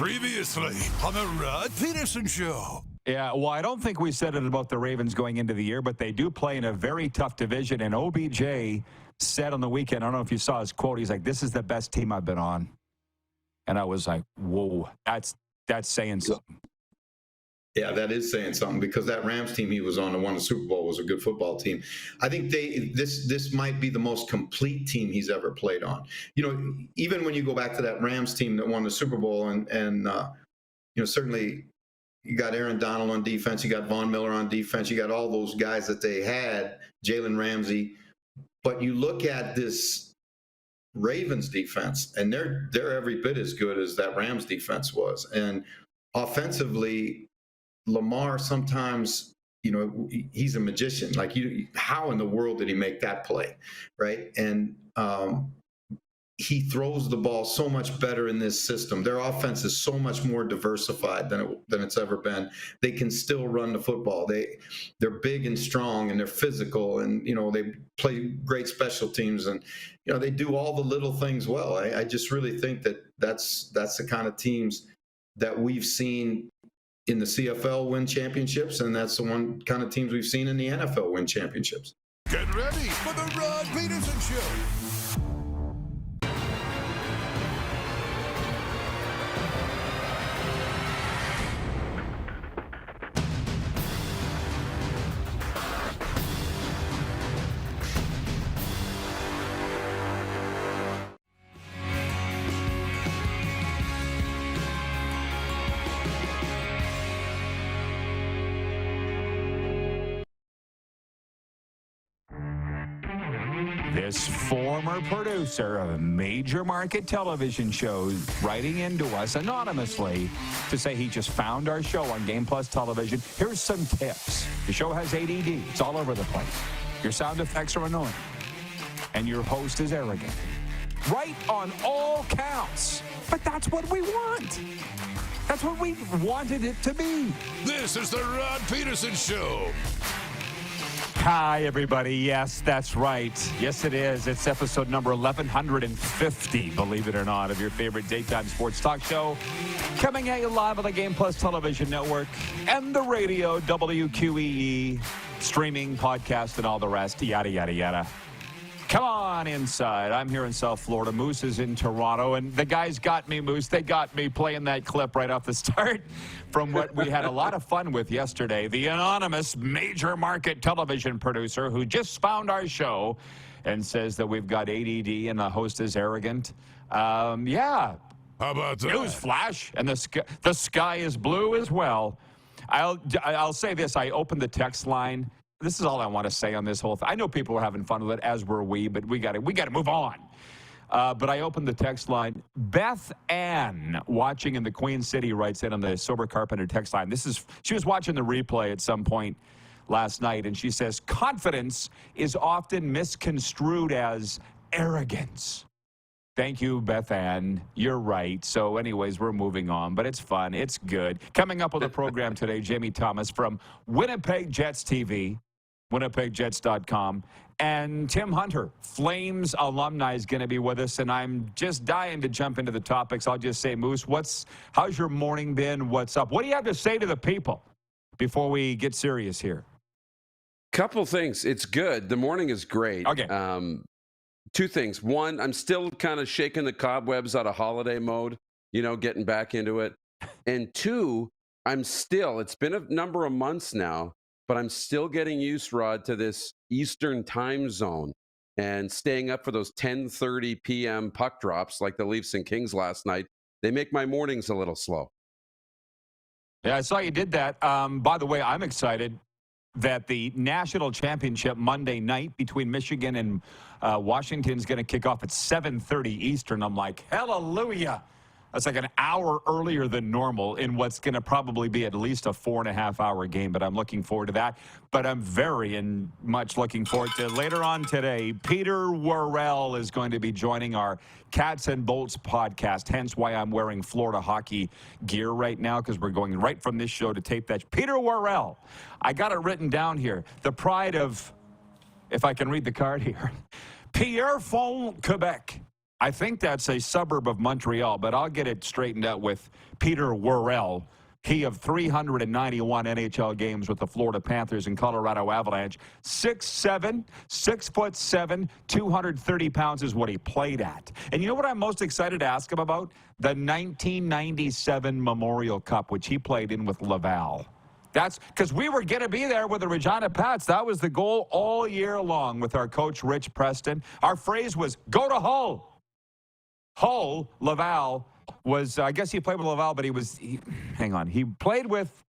Previously on the Rod Pedersen Show. Yeah, well, I don't think we said it about the Ravens going into the year, but they do play in a very tough division. And OBJ said on the weekend, I don't know if you saw his quote, he's like, "This is the best team I've been on." And I was like, whoa, that's saying something. Yeah, that is saying something, because that Rams team he was on that won the Super Bowl was a good football team. I think this might be the most complete team he's ever played on. You know, even when you go back to that Rams team that won the Super Bowl, and certainly you got Aaron Donald on defense, you got Von Miller on defense, you got all those guys that they had, Jalen Ramsey. But you look at this Ravens defense, and they're every bit as good as that Rams defense was. And offensively, Lamar sometimes, he's a magician. Like, how in the world did he make that play, right? And he throws the ball so much better in this system. Their offense is so much more diversified than it's ever been. They can still run the football. They're big and strong, and they're physical, and they play great special teams, and they do all the little things well. I just really think that's the kind of teams that we've seen in the CFL win championships, and that's the one kind of teams we've seen in the NFL win championships. Get ready for the Rod Pedersen Show. This former producer of major market television shows writing into us anonymously to say he just found our show on Game Plus Television. Here's some tips. The show has ADD. It's all over the place. Your sound effects are annoying. And your host is arrogant. Right on all counts. But that's what we want. That's what we wanted it to be. This is the Rod Pedersen Show. Hi, everybody. Yes, that's right. Yes, it is. It's episode number 1150, believe it or not, of your favorite daytime sports talk show. Coming at you live on the Game Plus Television Network and the radio, WQEE, streaming, podcast, and all the rest, yada, yada, yada. Come on inside. I'm here in South Florida. Moose is in Toronto, and the guys got me, Moose. They got me playing that clip right off the start from what we had a lot of fun with yesterday. The anonymous major market television producer who just found our show and says that we've got ADD and the host is arrogant. Yeah. How about that? News flash, and the sky is blue as well. I'll say this. I opened the text line. This is all I want to say on this whole thing. I know people are having fun with it, as were we, but we got to move on. But I opened the text line. Beth Ann, watching in the Queen City, writes in on the Sober Carpenter text line. She was watching the replay at some point last night, and she says, confidence is often misconstrued as arrogance. Thank you, Beth Ann. You're right. So anyways, we're moving on, but it's fun. It's good. Coming up with the program today, Jamie Thomas from Winnipeg Jets TV, winnipegjets.com, and Tim Hunter, Flames alumni, is going to be with us, and I'm just dying to jump into the topics. I'll just say, Moose, how's your morning been? What's up? What do you have to say to the people before we get serious here? Couple things. It's good. The morning is great. Okay. Two things. One, I'm still kind of shaking the cobwebs out of holiday mode, getting back into it. And two, it's been a number of months now, but I'm still getting used, Rod, to this Eastern time zone and staying up for those 10:30 p.m. puck drops like the Leafs and Kings last night. They make my mornings a little slow. Yeah, I saw you did that. By the way, I'm excited that the national championship Monday night between Michigan and Washington is going to kick off at 7:30 Eastern. I'm like, hallelujah. That's like an hour earlier than normal in what's going to probably be at least a 4.5-hour game, but I'm looking forward to that. But I'm very much looking forward to later on today. Peter Worrell is going to be joining our Cats and Bolts podcast, hence why I'm wearing Florida hockey gear right now, because we're going right from this show to tape that. Peter Worrell, I got it written down here. The pride of, if I can read the card here, Pierrefonds, Quebec. I think that's a suburb of Montreal, but I'll get it straightened out with Peter Worrell. He of 391 NHL games with the Florida Panthers and Colorado Avalanche. 6'7", 6'7", 230 pounds is what he played at. And you know what I'm most excited to ask him about? The 1997 Memorial Cup, which he played in with Laval. That's because we were going to be there with the Regina Pats. That was the goal all year long with our coach, Rich Preston. Our phrase was, go to Hull. Hull, Laval, was, I guess he played with Laval, but he played with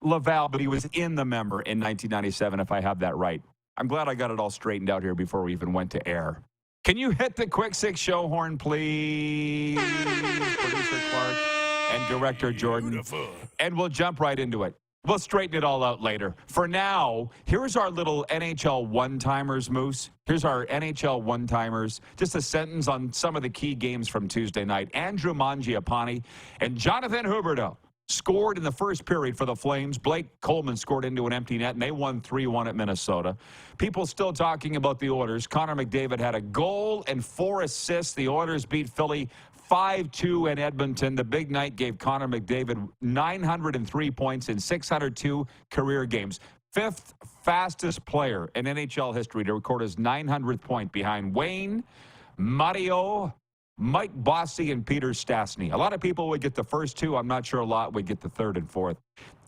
Laval, but he was in the member in 1997, if I have that right. I'm glad I got it all straightened out here before we even went to air. Can you hit the Quick Six show horn, please? Producer Clark and Director Jordan. Beautiful. And we'll jump right into it. We'll straighten it all out later. For now, here's our little NHL one-timers, Moose. Here's our NHL one-timers. Just a sentence on some of the key games from Tuesday night. Andrew Mangiapane and Jonathan Huberdeau scored in the first period for the Flames. Blake Coleman scored into an empty net, and they won 3-1 at Minnesota. People still talking about the Oilers. Connor McDavid had a goal and 4 assists. The Oilers beat Philly 5-2 in Edmonton. The big night gave Connor McDavid 903 points in 602 career games. 5th fastest player in NHL history to record his 900th point behind Wayne, Mario, Mike Bossy, and Peter Stastny. A lot of people would get the first 2. I'm not sure a lot would get the 3rd and 4th.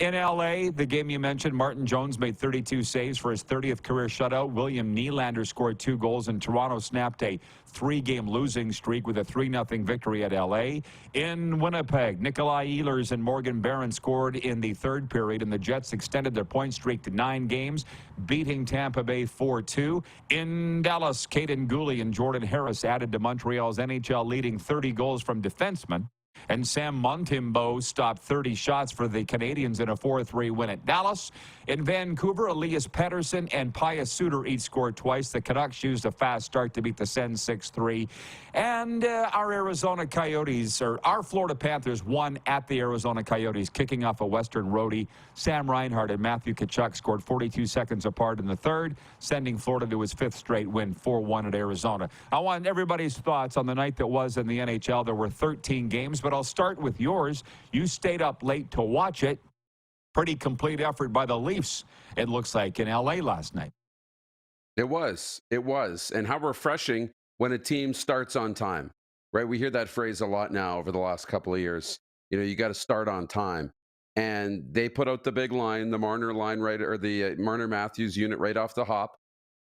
In L.A., the game you mentioned, Martin Jones made 32 saves for his 30th career shutout. William Nylander scored 2 goals, and Toronto snapped a 3-game losing streak with a 3-0 victory at L.A. In Winnipeg, Nikolai Ehlers and Morgan Barron scored in the 3rd period, and the Jets extended their point streak to 9 games, beating Tampa Bay 4-2. In Dallas, Caden Gooley and Jordan Harris added to Montreal's NHL leading 30 goals from defensemen. And Sam Montembeault stopped 30 shots for the Canadiens in a 4-3 win at Dallas. In Vancouver, Elias Pedersen and Pius Suter each scored twice. The Canucks used a fast start to beat the Sens 6-3. And our Florida Panthers won at the Arizona Coyotes, kicking off a Western roadie. Sam Reinhart and Matthew Tkachuk scored 42 seconds apart in the 3rd, sending Florida to his 5th straight win, 4-1 at Arizona. I want everybody's thoughts on the night that was in the NHL. There were 13 games, but I'll start with yours. You stayed up late to watch it. Pretty complete effort by the Leafs, it looks like, in L.A. last night. It was. And how refreshing when a team starts on time, right? We hear that phrase a lot now over the last couple of years. You know, you got to start on time. And they put out the big line, the Marner line, right, or the Marner Matthews unit right off the hop.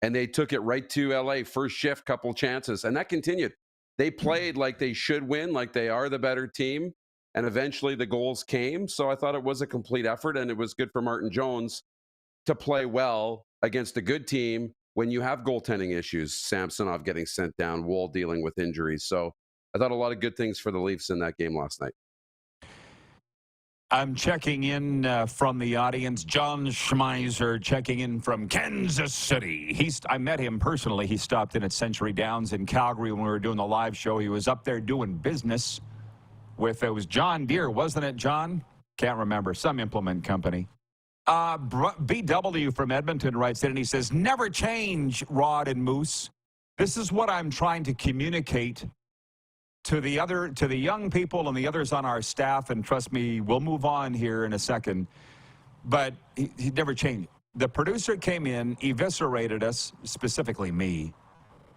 And they took it right to L.A. First shift, couple chances. And that continued. They played like they should win, like they are the better team. And eventually the goals came. So I thought it was a complete effort, and it was good for Martin Jones to play well against a good team when you have goaltending issues. Samsonov getting sent down, Woll dealing with injuries. So I thought a lot of good things for the Leafs in that game last night. I'm checking in from the audience. John Schmeiser checking in from Kansas City. I met him personally. He stopped in at Century Downs in Calgary when we were doing the live show. He was up there doing business with, it was John Deere, wasn't it, John? Can't remember. Some implement company. BW from Edmonton writes in, and he says, never change, Rod and Moose. This is what I'm trying to communicate to the young people and the others on our staff, and trust me, we'll move on here in a second, but he never changed. The producer came in, eviscerated us, specifically me,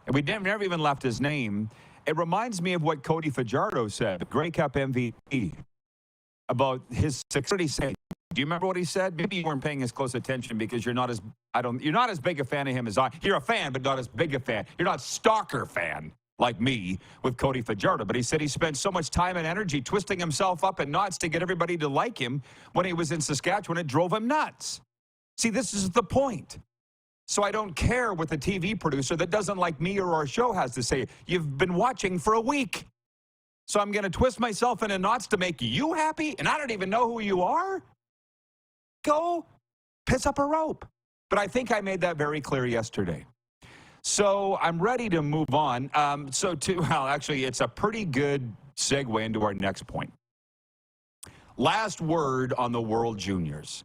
and we never even left his name. It reminds me of what Cody Fajardo said, Grey Cup MVP, about his success. Do you remember what he said? Maybe you weren't paying as close attention because you're not as big a fan of him as I. You're a fan, but not as big a fan. You're not stalker fan like me with Cody Fajardo. But he said he spent so much time and energy twisting himself up in knots to get everybody to like him when he was in Saskatchewan. It drove him nuts. See, this is the point. So I don't care what the TV producer that doesn't like me or our show has to say. You've been watching for a week. So I'm going to twist myself into knots to make you happy, and I don't even know who you are? Go piss up a rope. But I think I made that very clear yesterday. So I'm ready to move on. Actually, it's a pretty good segue into our next point. Last word on the World Juniors.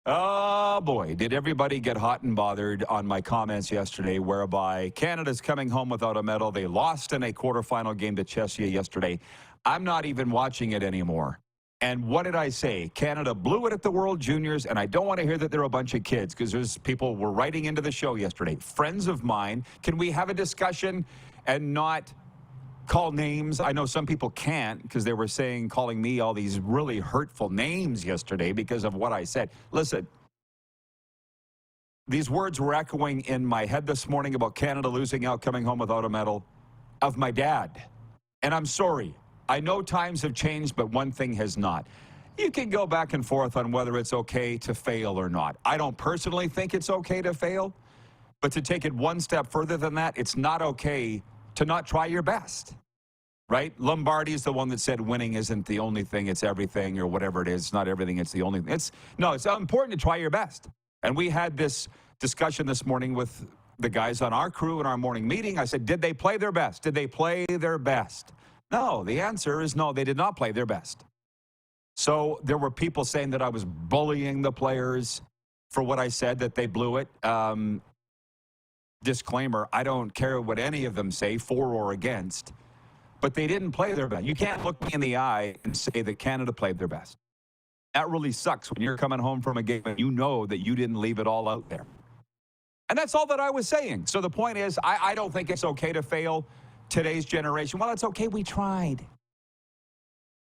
Oh, boy, did everybody get hot and bothered on my comments yesterday, whereby Canada's coming home without a medal. They lost in a quarterfinal game to Czechia yesterday. I'm not even watching it anymore. And what did I say? Canada blew it at the World Juniors, and I don't want to hear that they're a bunch of kids, because there's people were writing into the show yesterday. Friends of mine, can we have a discussion and not call names? I know some people can't, because they were calling me all these really hurtful names yesterday because of what I said. Listen, these words were echoing in my head this morning about Canada losing out, coming home without a medal, of my dad. And I'm sorry. I know times have changed, but one thing has not. You can go back and forth on whether it's okay to fail or not. I don't personally think it's okay to fail, but to take it one step further than that, it's not okay to not try your best, right? Lombardi is the one that said winning isn't the only thing, it's everything, or whatever it is. It's not everything, it's the only thing. It's important to try your best. And we had this discussion this morning with the guys on our crew in our morning meeting. I said, did they play their best? Did they play their best? No, the answer is no, they did not play their best. So there were people saying that I was bullying the players for what I said, that they blew it. Disclaimer, I don't care what any of them say, for or against, but they didn't play their best. You can't look me in the eye and say that Canada played their best. That really sucks when you're coming home from a game and you know that you didn't leave it all out there. And that's all that I was saying. So the point is, I don't think it's okay to fail today's generation. Well, it's okay, we tried.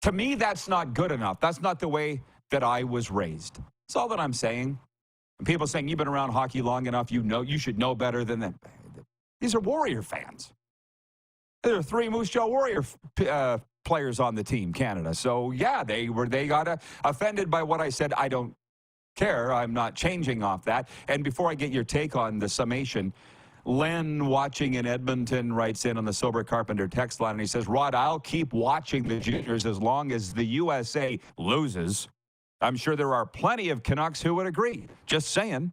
To me, that's not good enough. That's not the way that I was raised. That's all that I'm saying. And people saying, you've been around hockey long enough, you should know better than them. These are Warrior fans. There are 3 Moose Jaw Warrior players on the team, Canada. So, yeah, they got offended by what I said. I don't care. I'm not changing off that. And before I get your take on the summation, Len, watching in Edmonton, writes in on the Sober Carpenter text line, and he says, Rod, I'll keep watching the juniors as long as the USA loses. I'm sure there are plenty of Canucks who would agree. Just saying.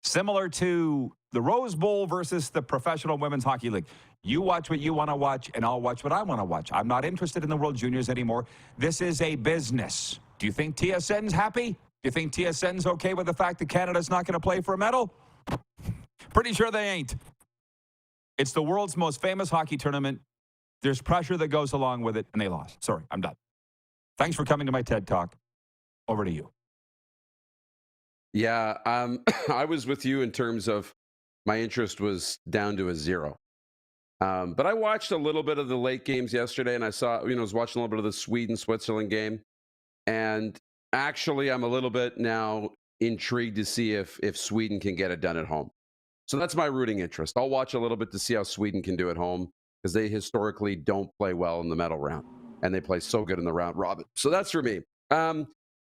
Similar to the Rose Bowl versus the Professional Women's Hockey League. You watch what you want to watch, and I'll watch what I want to watch. I'm not interested in the World Juniors anymore. This is a business. Do you think TSN's happy? Do you think TSN's okay with the fact that Canada's not going to play for a medal? Pretty sure they ain't. It's the world's most famous hockey tournament. There's pressure that goes along with it, and they lost. Sorry, I'm done. Thanks for coming to my TED Talk. Over to you. Yeah, I was with you in terms of my interest was down to a 0. But I watched a little bit of the late games yesterday, and I was watching a little bit of the Sweden-Switzerland game. And actually, I'm a little bit now intrigued to see if Sweden can get it done at home. So that's my rooting interest. I'll watch a little bit to see how Sweden can do at home, because they historically don't play well in the medal round, and they play so good in the round robin. So that's for me.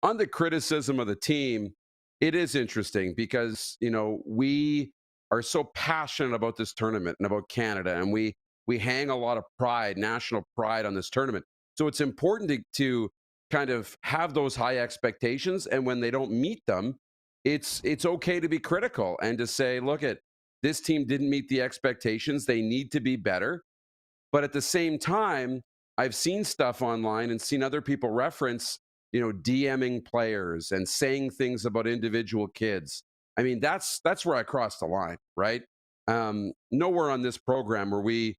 On the criticism of the team, it is interesting because, we are so passionate about this tournament and about Canada, and we hang a lot of pride, national pride on this tournament. So it's important to kind of have those high expectations, and when they don't meet them, it's okay to be critical and to say, look, this team didn't meet the expectations. They need to be better. But at the same time, I've seen stuff online and seen other people reference, DMing players and saying things about individual kids. I mean, that's where I crossed the line, right? Nowhere on this program are we,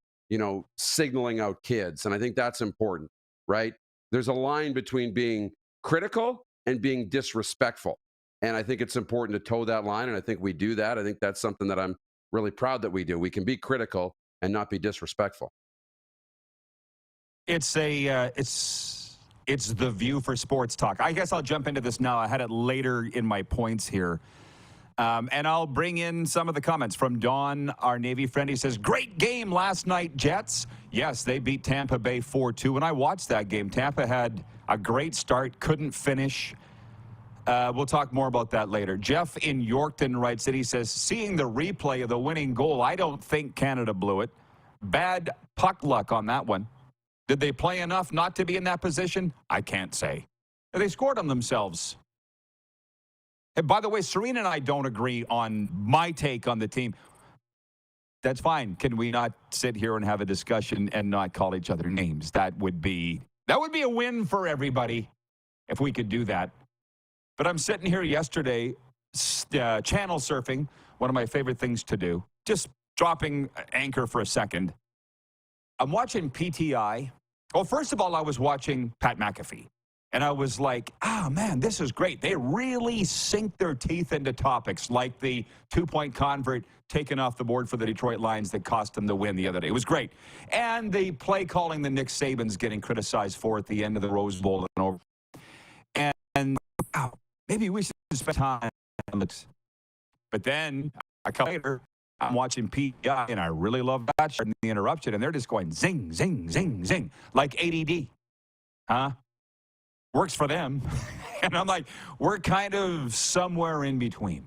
signaling out kids. And I think that's important, right? There's a line between being critical and being disrespectful. And I think it's important to toe that line. And I think we do that. I think that's something that I'm really proud that we do. We can be critical and not be disrespectful. It's the View for Sports Talk. I guess I'll jump into this now. I had it later in my points here. And I'll bring in some of the comments from Don, our Navy friend. He says, great game last night, Jets. Yes, they beat Tampa Bay 4-2. When I watched that game, Tampa had a great start, couldn't finish. We'll talk more about that later. Jeff in Yorkton writes that he says, seeing the replay of the winning goal, I don't think Canada blew it. Bad puck luck on that one. Did they play enough not to be in that position? I can't say. They scored on themselves. And by the way, Serena and I don't agree on my take on the team. That's fine. Can we not sit here and have a discussion and not call each other names? That would be a win for everybody if we could do that. But I'm sitting here yesterday, channel surfing, one of my favorite things to do, just dropping anchor for a second. I'm watching PTI. Well, first of all, I was watching Pat McAfee. And I was like, oh, man, this is great. They really sink their teeth into topics like the two-point convert taken off the board for the Detroit Lions that cost them the win the other day. It was great. And the play calling that Nick Saban's getting criticized for at the end of the Rose Bowl and over. And wow, maybe we should spend time on it. But then, a couple later, I'm watching PTI, and I really love that shot in the interruption, and they're just going zing, zing, zing, zing, like ADD. Huh? Works for them. And I'm like, we're kind of somewhere in between.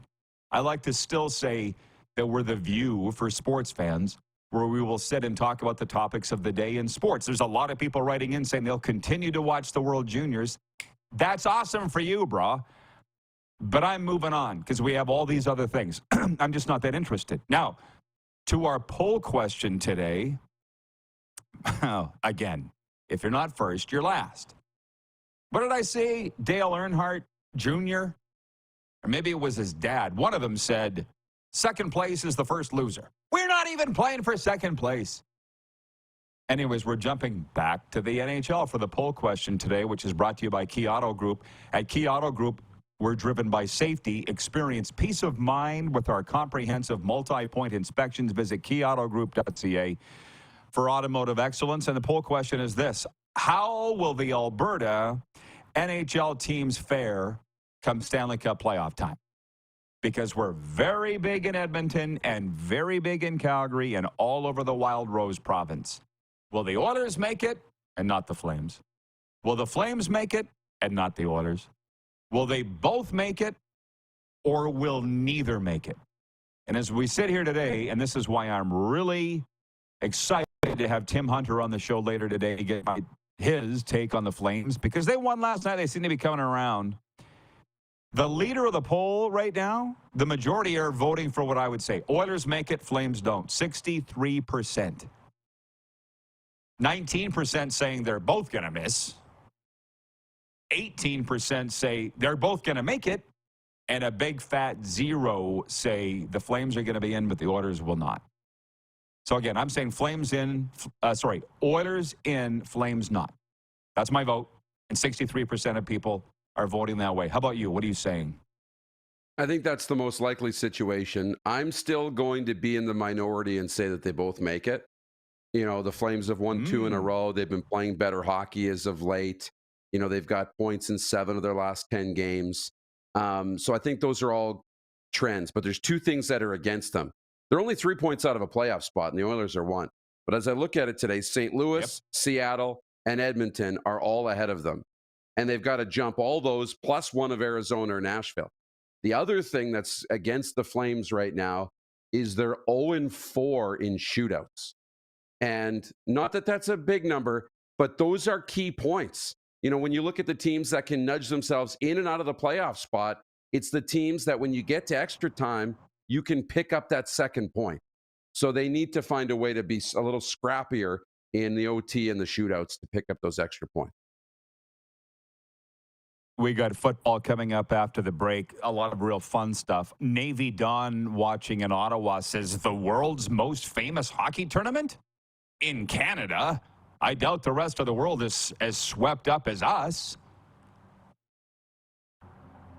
I like to still say that we're the View for sports fans, where we will sit and talk about the topics of the day in sports. There's a lot of people writing in saying they'll continue to watch the World Juniors. That's awesome for you, brah. But I'm moving on because we have all these other things. I'm just not that interested. Now, to our poll question today, again, if you're not first, you're last. What did I say? Dale Earnhardt Jr.? Or maybe it was his dad. One of them said, second place is the first loser. We're not even playing for second place. Anyways, we're jumping back to the NHL for the poll question today, which is brought to you by Key Auto Group. At Key Auto Group, we're driven by safety. Experience peace of mind with our comprehensive multi-point inspections. Visit keyautogroup.ca for automotive excellence. And the poll question is this: how will the Alberta NHL teams fare come Stanley Cup playoff time? Because we're very big in Edmonton and very big in Calgary and all over the Wild Rose province. Will the Oilers make it and not the Flames? Will the Flames make it and not the Oilers? Will they both make it or will neither make it? And as we sit here today, and this is why I'm really excited to have Tim Hunter on the show later today to get his take on the Flames, because they won last night. They seem to be coming around. The leader of the poll right now, the majority are voting for what I would say. Oilers make it, Flames don't. 63%. 19% saying they're both going to miss. 18% say they're both going to make it. And a big fat 0 say the Flames are going to be in, but the Oilers will not. So again, I'm saying Oilers in, Flames not. That's my vote. And 63% of people are voting that way. How about you? What are you saying? I think that's the most likely situation. I'm still going to be in the minority and say that they both make it. You know, the Flames have won 2 in a row. They've been playing better hockey as of late. You know, they've got points in 7 of their last 10 games. So I think those are all trends. But there's 2 things that are against them. They're only 3 points out of a playoff spot, and the Oilers are 1. But as I look at it today, St. Louis, Seattle, and Edmonton are all ahead of them. And they've got to jump all those plus 1 of Arizona or Nashville. The other thing that's against the Flames right now is they're 0-4 in shootouts. And not that that's a big number, but those are key points. You know, when you look at the teams that can nudge themselves in and out of the playoff spot, it's the teams that when you get to extra time, you can pick up that second point. So they need to find a way to be a little scrappier in the OT and the shootouts to pick up those extra points. We got football coming up after the break. A lot of real fun stuff. Navy Don watching in Ottawa says the world's most famous hockey tournament in Canada. I doubt the rest of the world is as swept up as us.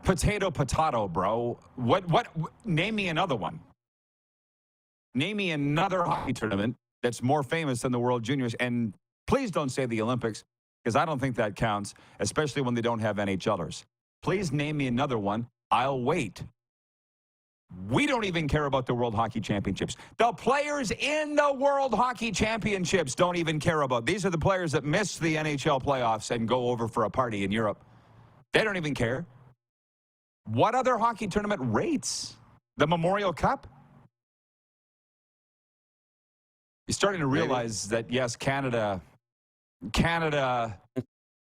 Potato, bro. What? Name me another one. Name me another hockey tournament that's more famous than the World Juniors. And please don't say the Olympics, because I don't think that counts, especially when they don't have NHLers. Please name me another one. I'll wait. We don't even care about the World Hockey Championships. The players in the World Hockey Championships don't even care about. These are the players that miss the NHL playoffs and go over for a party in Europe. They don't even care. What other hockey tournament rates? The Memorial Cup? You're starting to realize that, yes, Canada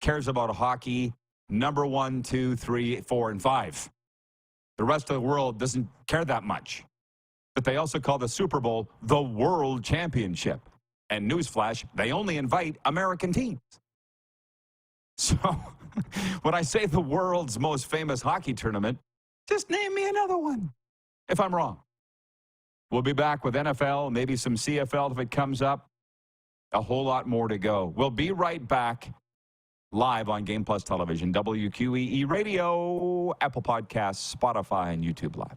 cares about hockey. Number 1, 2, 3, 4, and 5. The rest of the world doesn't care that much. But they also call the Super Bowl the World Championship. And newsflash, they only invite American teams. So When I say the world's most famous hockey tournament, just name me another one if I'm wrong. We'll be back with NFL, maybe some CFL if it comes up. A whole lot more to go. We'll be right back live on Game Plus Television, WQEE Radio, Apple Podcasts, Spotify, and YouTube Live.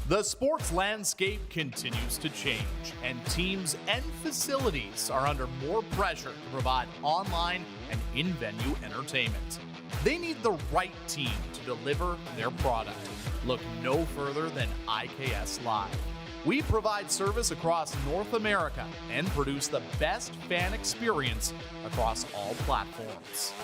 The sports landscape continues to change, and teams and facilities are under more pressure to provide online and in-venue entertainment. They need the right team to deliver their product. Look no further than IKS Live. We provide service across North America and produce the best fan experience across all platforms.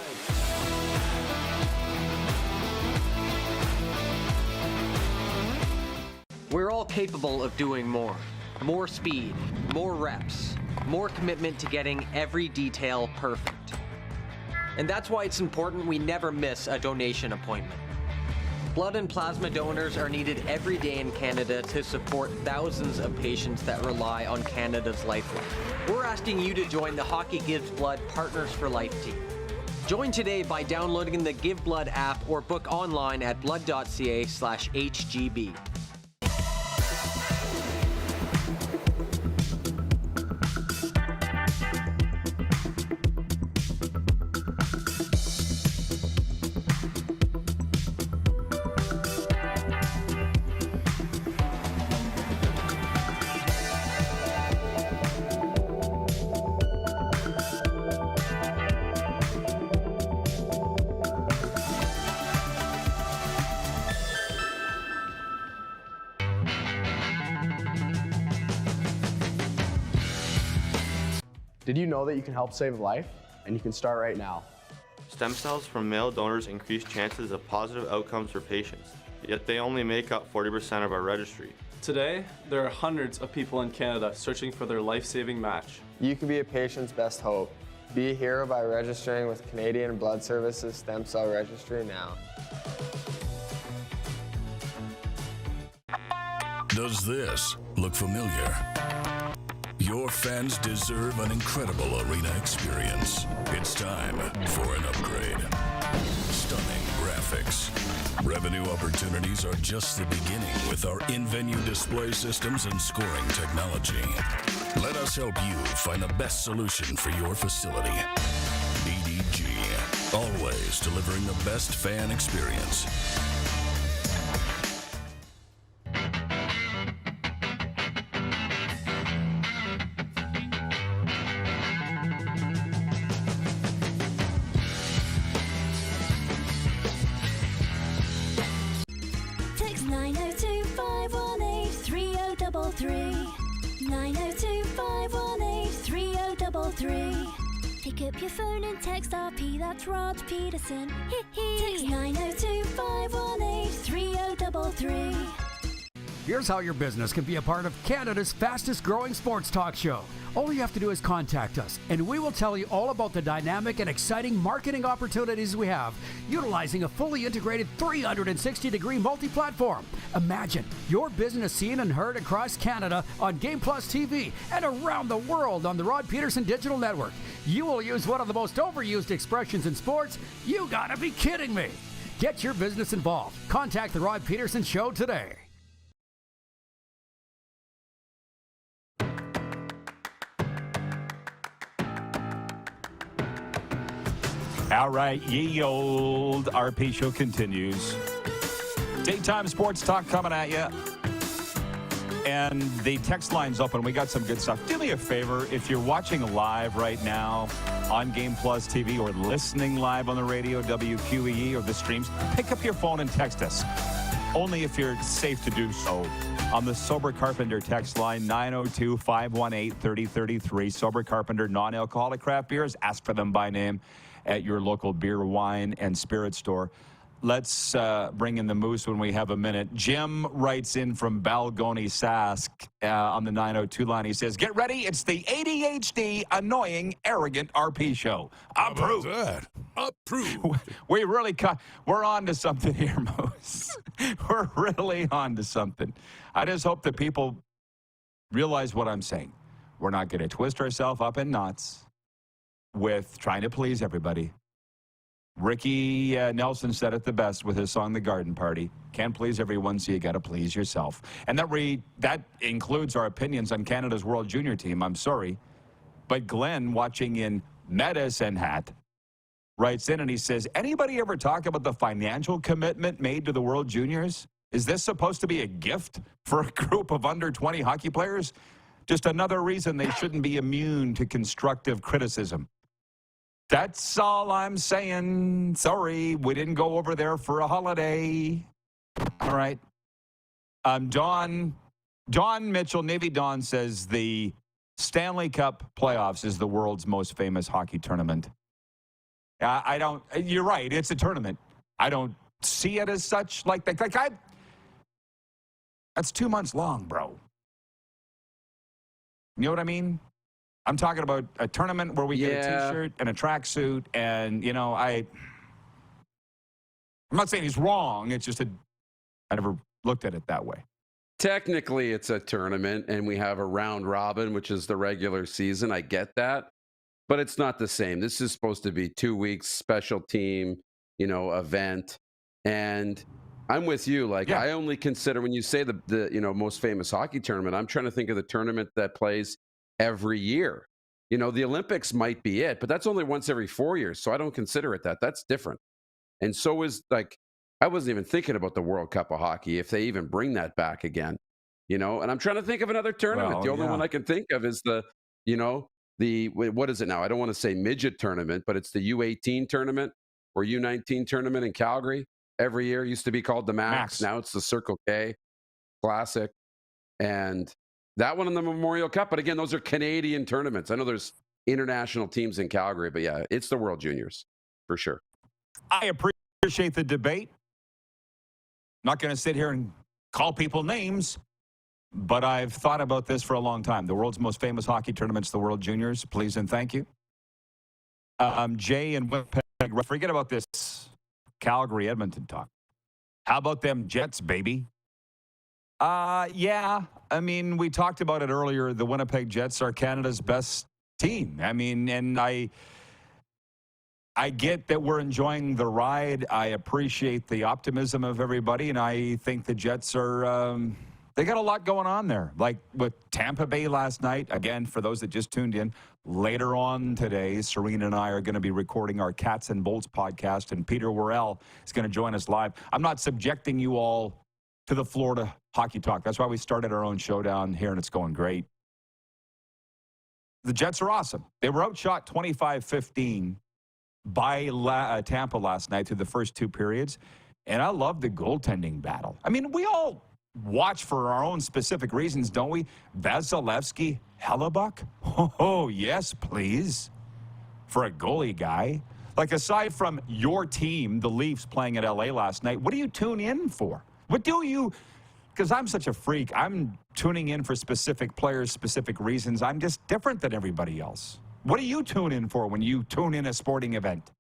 We're all capable of doing more. More speed, more reps, more commitment to getting every detail perfect. And that's why it's important we never miss a donation appointment. Blood and plasma donors are needed every day in Canada to support thousands of patients that rely on Canada's lifeline. We're asking you to join the Hockey Gives Blood Partners for Life team. Join today by downloading the Give Blood app or book online at blood.ca/HGB. Did you know that you can help save a life? And you can start right now. Stem cells from male donors increase chances of positive outcomes for patients, yet they only make up 40% of our registry. Today, there are hundreds of people in Canada searching for their life-saving match. You can be a patient's best hope. Be a hero by registering with Canadian Blood Services Stem Cell Registry now. Does this look familiar? Your fans deserve an incredible arena experience. It's time for an upgrade. Stunning graphics. Revenue opportunities are just the beginning with our in-venue display systems and scoring technology. Let us help you find the best solution for your facility. BDG, always delivering the best fan experience. Text 902-518-3033. 902-518-3033. Pick up your phone and text RP, that's Rod Pedersen. Text 902-518-3033. Here's how your business can be a part of Canada's fastest growing sports talk show. All you have to do is contact us, and we will tell you all about the dynamic and exciting marketing opportunities we have, utilizing a fully integrated 360-degree multi-platform. Imagine your business seen and heard across Canada on Game Plus TV and around the world on the Rod Pedersen Digital Network. You will use one of the most overused expressions in sports. You gotta be kidding me. Get your business involved. Contact the Rod Pedersen Show today. All right, ye old RP show continues. Daytime sports talk coming at you. And the text line's open. We got some good stuff. Do me a favor, if you're watching live right now on Game Plus TV or listening live on the radio, WQEE, or the streams, pick up your phone and text us. Only if you're safe to do so. On the Sober Carpenter text line, 902-518-3033. Sober Carpenter non-alcoholic craft beers. Ask for them by name at your local beer, wine, and spirit store. let's bring in the Moose when we have a minute. Jim writes in from Balgony Sask on the 902 line. He says, get ready. It's the ADHD, annoying, arrogant RP show. Approved. How about that? Approved. We're on to something here, Moose. We're really on to something. I just hope that people realize what I'm saying. We're not going to twist ourselves up in knots with trying to please everybody. Ricky Nelson said it the best with his song, The Garden Party. Can't please everyone, so you got to please yourself. And that includes our opinions on Canada's World Junior team. I'm sorry. But Glenn, watching in Medicine Hat, writes in and he says, anybody ever talk about the financial commitment made to the World Juniors? Is this supposed to be a gift for a group of under 20 hockey players? Just another reason they shouldn't be immune to constructive criticism. That's all I'm saying. Sorry, we didn't go over there for a holiday. All right. Don Mitchell, Navy Don, says the Stanley Cup playoffs is the world's most famous hockey tournament. You're right, it's a tournament. I don't see it as such. That's 2 months long, bro. You know what I mean? I'm talking about a tournament where we get a T-shirt and a tracksuit, and, I'm not saying he's wrong. It's just I never looked at it that way. Technically, it's a tournament, and we have a round robin, which is the regular season. I get that, but it's not the same. This is supposed to be 2 weeks, special team, event, and I'm with you. I only consider when you say the most famous hockey tournament, I'm trying to think of the tournament that plays every year. The Olympics might be it, but that's only once every 4 years. So I don't consider it that. That's different. And so is I wasn't even thinking about the World Cup of Hockey, if they even bring that back again, and I'm trying to think of another tournament. Well, the only one I can think of is the what is it now? I don't want to say midget tournament, but it's the U18 tournament or U19 tournament in Calgary every year. It used to be called the Max. Now it's the Circle K Classic. And that one in the Memorial Cup. But again, those are Canadian tournaments. I know there's international teams in Calgary, but yeah, it's the World Juniors for sure. I appreciate the debate. Not going to sit here and call people names, but I've thought about this for a long time. The world's most famous hockey tournament's the World Juniors. Please and thank you. Jay and Winnipeg, forget about this Calgary-Edmonton talk. How about them Jets, baby? Yeah. I mean, we talked about it earlier. The Winnipeg Jets are Canada's best team. I mean, and I get that we're enjoying the ride. I appreciate the optimism of everybody, and I think the Jets are they got a lot going on there. Like with Tampa Bay last night, again, for those that just tuned in, later on today, Serena and I are going to be recording our Cats and Bolts podcast, and Peter Worrell is going to join us live. I'm not subjecting you all to the Florida Hockey Talk. That's why we started our own show down here, and it's going great. The Jets are awesome. They were outshot 25-15 by Tampa last night through the first two periods, and I love the goaltending battle. I mean, we all watch for our own specific reasons, don't we? Vasilevsky, Hellebuck? Oh, yes, please. For a goalie guy. Like, aside from your team, the Leafs, playing at LA last night, what do you tune in for? What do you... Because I'm such a freak. I'm tuning in for specific players, specific reasons. I'm just different than everybody else. What do you tune in for when you tune in a sporting event?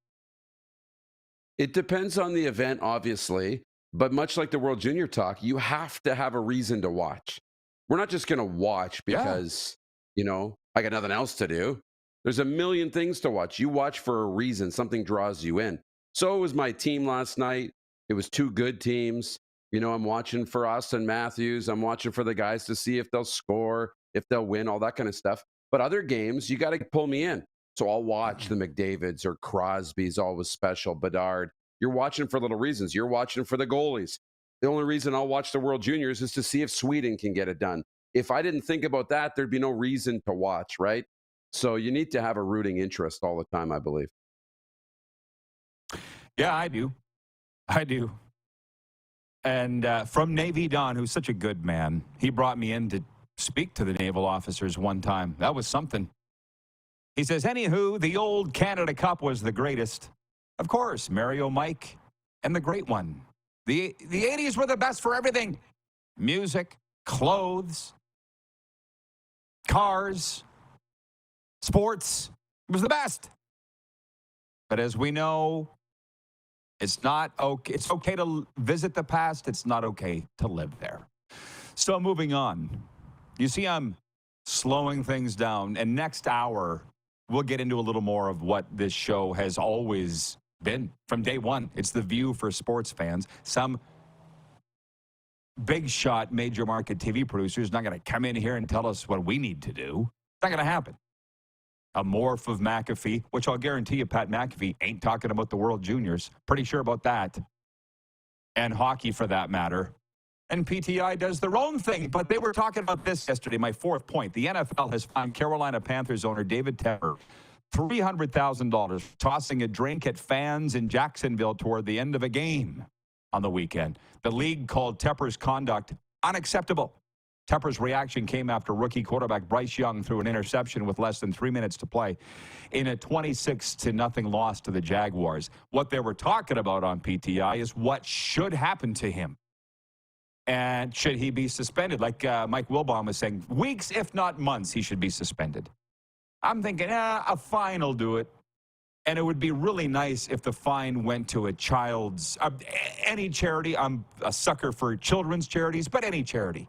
It depends on the event, obviously. But much like the World Junior Talk, you have to have a reason to watch. We're not just going to watch because, I got nothing else to do. There's a million things to watch. You watch for a reason. Something draws you in. So it was my team last night. It was two good teams. I'm watching for Austin Matthews. I'm watching for the guys to see if they'll score, if they'll win, all that kind of stuff. But other games, you got to pull me in. So I'll watch the McDavids or Crosby's, always special, Bedard. You're watching for little reasons. You're watching for the goalies. The only reason I'll watch the World Juniors is to see if Sweden can get it done. If I didn't think about that, there'd be no reason to watch, right? So you need to have a rooting interest all the time, I believe. Yeah, I do. And from Navy Don, who's such a good man, he brought me in to speak to the naval officers one time. That was something. He says, anywho, the old Canada Cup was the greatest. Of course, Mario Mike, and the great one. The 80s were the best for everything. Music, clothes, cars, sports. It was the best. But as we know, it's not okay. It's okay to visit the past. It's not okay to live there. So moving on. You see, I'm slowing things down. And next hour, we'll get into a little more of what this show has always been from day one. It's the view for sports fans. Some big shot major market TV producers not going to come in here and tell us what we need to do. It's not going to happen. A morph of McAfee, which I'll guarantee you Pat McAfee ain't talking about the World Juniors. Pretty sure about that. And hockey for that matter. And PTI does their own thing. But they were talking about this yesterday, my fourth point. The NFL has fined Carolina Panthers owner David Tepper $300,000 tossing a drink at fans in Jacksonville toward the end of a game on the weekend. The league called Tepper's conduct unacceptable. Tepper's reaction came after rookie quarterback Bryce Young threw an interception with less than 3 minutes to play in a 26-0 loss to the Jaguars. What they were talking about on PTI is what should happen to him. And should he be suspended? Like Mike Wilbon was saying, weeks, if not months, he should be suspended. I'm thinking, a fine will do it. And it would be really nice if the fine went to a child's, any charity. I'm a sucker for children's charities, but any charity.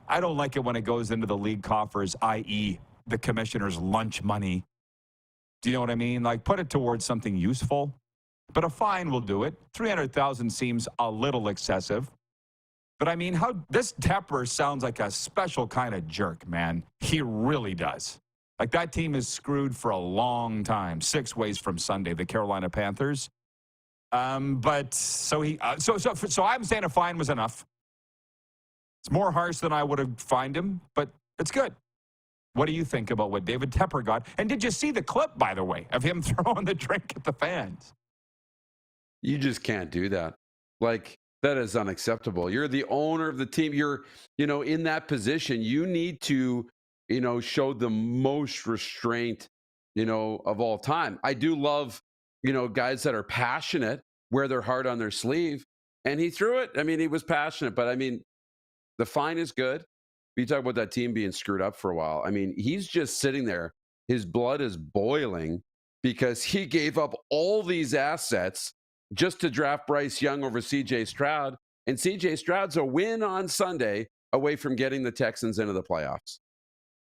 I don't like it when it goes into the league coffers, i.e. the commissioner's lunch money. Do you know what I mean? Like, put it towards something useful. But a fine will do it. $300,000 seems a little excessive. But I mean, this Tepper sounds like a special kind of jerk, man. He really does. Like, that team is screwed for a long time. 6 ways from Sunday, the Carolina Panthers. So I'm saying a fine was enough. It's more harsh than I would have fined him, but it's good. What do you think about what David Tepper got? And did you see the clip, by the way, of him throwing the drink at the fans? You just can't do that. Like, that is unacceptable. You're the owner of the team. You're, in that position. You need to, show the most restraint, of all time. I do love, guys that are passionate, wear their heart on their sleeve. And he threw it. I mean, he was passionate, but I mean, the fine is good. You talk about that team being screwed up for a while. I mean, he's just sitting there. His blood is boiling because he gave up all these assets just to draft Bryce Young over C.J. Stroud. And C.J. Stroud's a win on Sunday away from getting the Texans into the playoffs.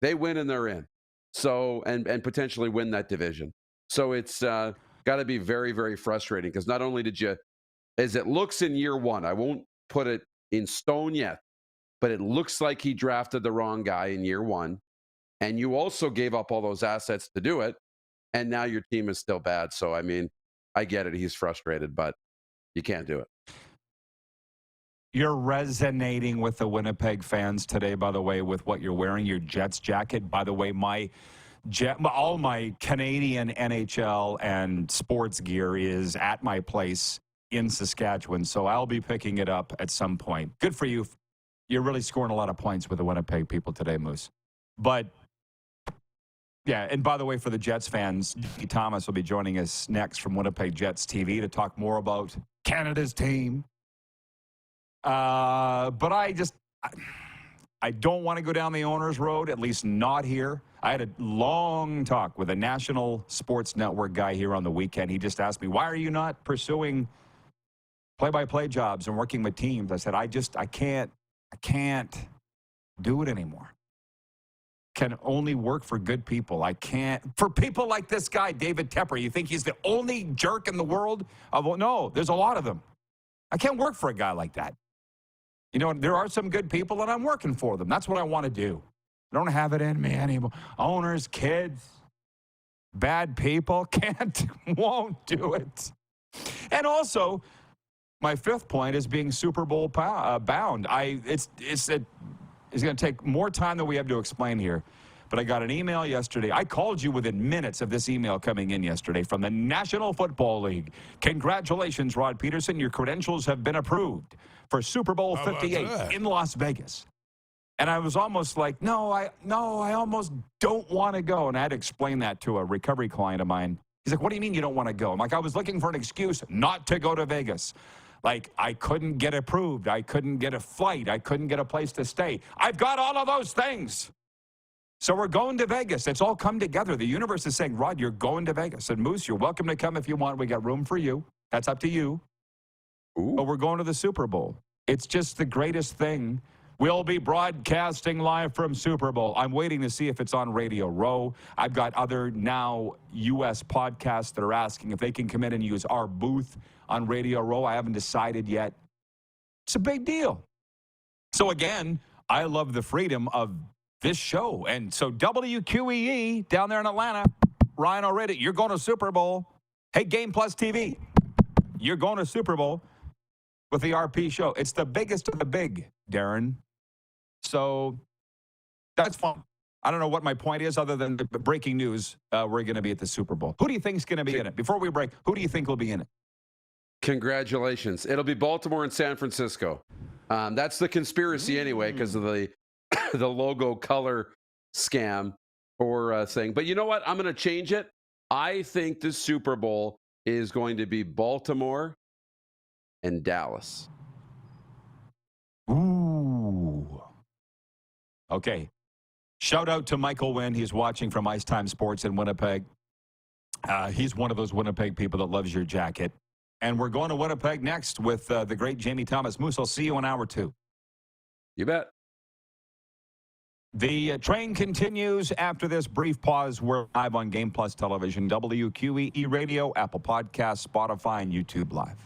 They win and they're in. So, and potentially win that division. So it's got to be very, very frustrating because not only did you, as it looks in year one, I won't put it in stone yet, but it looks like he drafted the wrong guy in year one. And you also gave up all those assets to do it. And now your team is still bad. So, I mean, I get it. He's frustrated, but you can't do it. You're resonating with the Winnipeg fans today, by the way, with what you're wearing, your Jets jacket. By the way, all my Canadian NHL and sports gear is at my place in Saskatchewan, so I'll be picking it up at some point. Good for you. You're really scoring a lot of points with the Winnipeg people today, Moose. But, yeah, and by the way, for the Jets fans, Dickie Thomas will be joining us next from Winnipeg Jets TV to talk more about Canada's team. But I don't want to go down the owner's road, at least not here. I had a long talk with a national sports network guy here on the weekend. He just asked me, why are you not pursuing play-by-play jobs and working with teams? I said, I can't do it anymore. Can only work for good people. I can't. For people like this guy, David Tepper, you think he's the only jerk in the world? No, there's a lot of them. I can't work for a guy like that. There are some good people, and I'm working for them. That's what I want to do. I don't have it in me anymore. Owners, kids, bad people, won't do it. And also, my fifth point is being Super Bowl bound. It's going to take more time than we have to explain here. But I got an email yesterday. I called you within minutes of this email coming in yesterday from the National Football League. Congratulations, Rod Pedersen. Your credentials have been approved for Super Bowl 58 in Las Vegas. And I was almost like, I almost don't want to go. And I had to explain that to a recovery client of mine. He's like, what do you mean you don't want to go? I'm like, I was looking for an excuse not to go to Vegas. Like, I couldn't get approved. I couldn't get a flight. I couldn't get a place to stay. I've got all of those things. So we're going to Vegas. It's all come together. The universe is saying, Rod, you're going to Vegas. And Moose, you're welcome to come if you want. We got room for you. That's up to you. Ooh. But we're going to the Super Bowl. It's just the greatest thing. We'll be broadcasting live from Super Bowl. I'm waiting to see if it's on Radio Row. I've got other now U.S. podcasts that are asking if they can come in and use our booth on Radio Row. I haven't decided yet. It's a big deal. So again, I love the freedom of this show. And so WQEE down there in Atlanta, Ryan already, you're going to Super Bowl. Hey, Game Plus TV, you're going to Super Bowl with the RP show. It's the biggest of the big, Darren. So that's fun. I don't know what my point is other than the breaking news. We're going to be at the Super Bowl. Who do you think is going to be in it? Before we break, who do you think will be in it? Congratulations. It'll be Baltimore and San Francisco. That's the conspiracy anyway, because of the logo color scam or thing. But you know what? I'm going to change it. I think the Super Bowl is going to be Baltimore and Dallas. Ooh. Okay. Shout out to Michael Wynn. He's watching from Ice Time Sports in Winnipeg. He's one of those Winnipeg people that loves your jacket. And we're going to Winnipeg next with the great Jamie Thomas. Moose, I'll see you in hour 2. You bet. The train continues after this brief pause. We're live on Game Plus Television, WQEE Radio, Apple Podcasts, Spotify, and YouTube Live.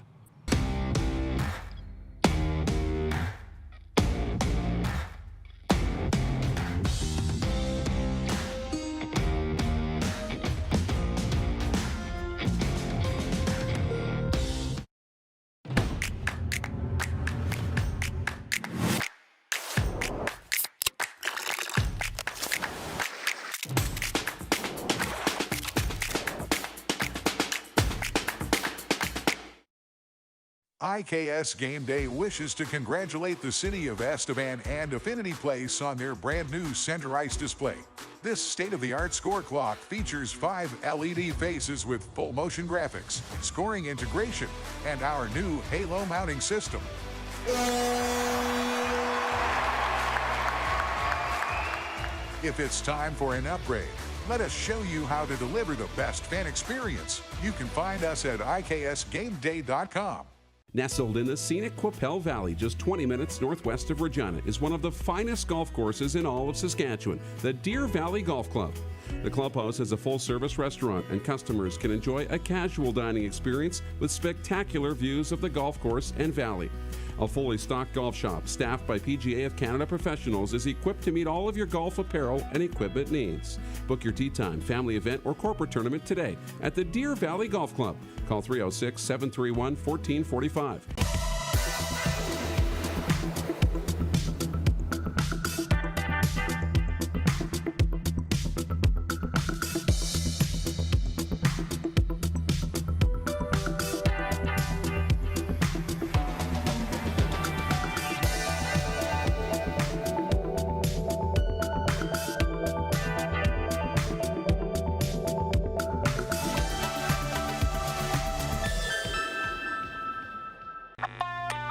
IKS Game Day wishes to congratulate the city of Estevan and Affinity Place on their brand new center ice display. This state-of-the-art score clock features 5 LED faces with full motion graphics, scoring integration, and our new Halo mounting system. If it's time for an upgrade, let us show you how to deliver the best fan experience. You can find us at IKSGameDay.com. Nestled in the scenic Qu'Appelle Valley, just 20 minutes northwest of Regina, is one of the finest golf courses in all of Saskatchewan, the Deer Valley Golf Club. The clubhouse has a full-service restaurant, and customers can enjoy a casual dining experience with spectacular views of the golf course and valley. A fully stocked golf shop, staffed by PGA of Canada professionals, is equipped to meet all of your golf apparel and equipment needs. Book your tee time, family event, or corporate tournament today at the Deer Valley Golf Club. Call 306-731-1445.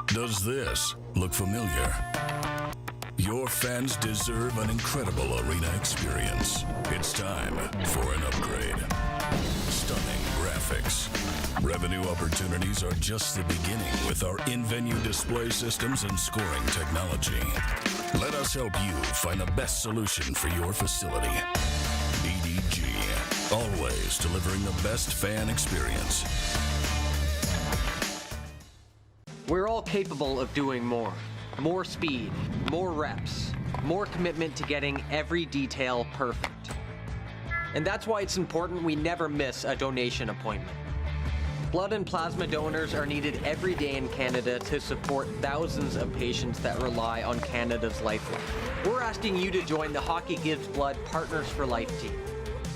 Does this look familiar? Your fans deserve an incredible arena experience. It's time for an upgrade. Stunning graphics. Revenue opportunities are just the beginning with our in-venue display systems and scoring technology. Let us help you find the best solution for your facility. EDG, always delivering the best fan experience. We're all capable of doing more. More speed, more reps, more commitment to getting every detail perfect. And that's why it's important we never miss a donation appointment. Blood and plasma donors are needed every day in Canada to support thousands of patients that rely on Canada's lifeline. We're asking you to join the Hockey Gives Blood Partners for Life team.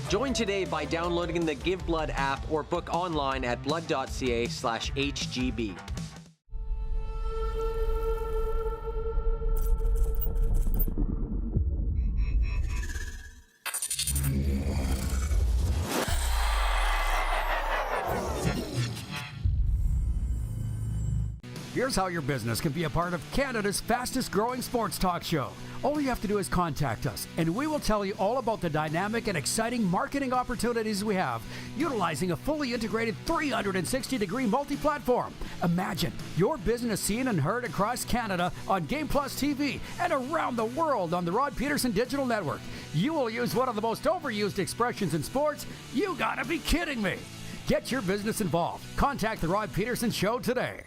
Join today by downloading the Give Blood app or book online at blood.ca/HGB. Here's how your business can be a part of Canada's fastest growing sports talk show. All you have to do is contact us, and we will tell you all about the dynamic and exciting marketing opportunities we have, utilizing a fully integrated 360-degree multi-platform. Imagine your business seen and heard across Canada on Game Plus TV and around the world on the Rod Pedersen Digital Network. You will use one of the most overused expressions in sports. You gotta be kidding me. Get your business involved. Contact the Rod Pedersen Show today.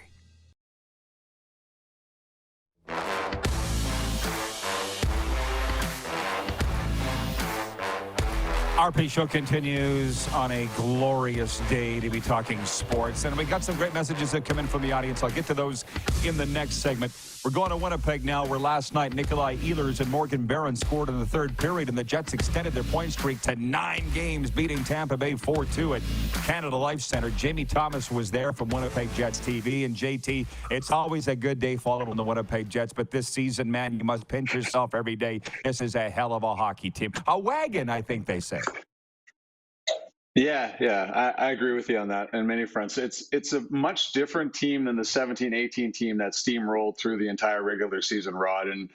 RP Show continues on a glorious day to be talking sports. And we got some great messages that come in from the audience. I'll get to those in the next segment. We're going to Winnipeg now, where last night Nikolai Ehlers and Morgan Barron scored in the third period, and the Jets extended their point streak to 9 games, beating Tampa Bay 4-2 at Canada Life Center. Jamie Thomas was there from Winnipeg Jets TV. And JT, it's always a good day following the Winnipeg Jets, but this season, man, you must pinch yourself every day. This is a hell of a hockey team. A wagon, I think they say. Yeah, I agree with you on that on many fronts. It's a much different team than the 17-18 team that steamrolled through the entire regular season, Rod. And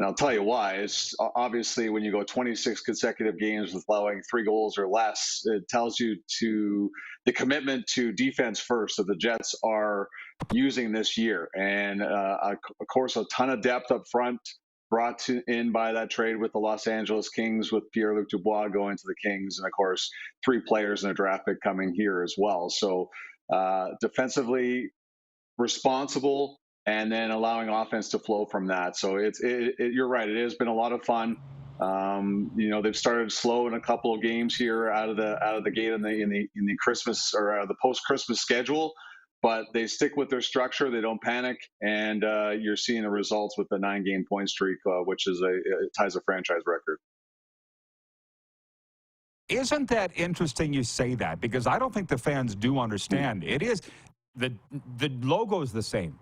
I'll tell you why. It's obviously when you go 26 consecutive games with allowing 3 goals or less, it tells you to the commitment to defense first that the Jets are using this year. And of course, a ton of depth up front, brought in by that trade with the Los Angeles Kings, with Pierre-Luc Dubois going to the Kings, and of course 3 players in a draft pick coming here as well. So defensively responsible, and then allowing offense to flow from that. So you're right. It has been a lot of fun. They've started slow in a couple of games here out of the gate in the Christmas or the post-Christmas schedule. But they stick with their structure. They don't panic, and you're seeing the results with the 9-game point streak, which is it ties a franchise record. Isn't that interesting you say that? Because I don't think the fans do understand. It is the logo is the same.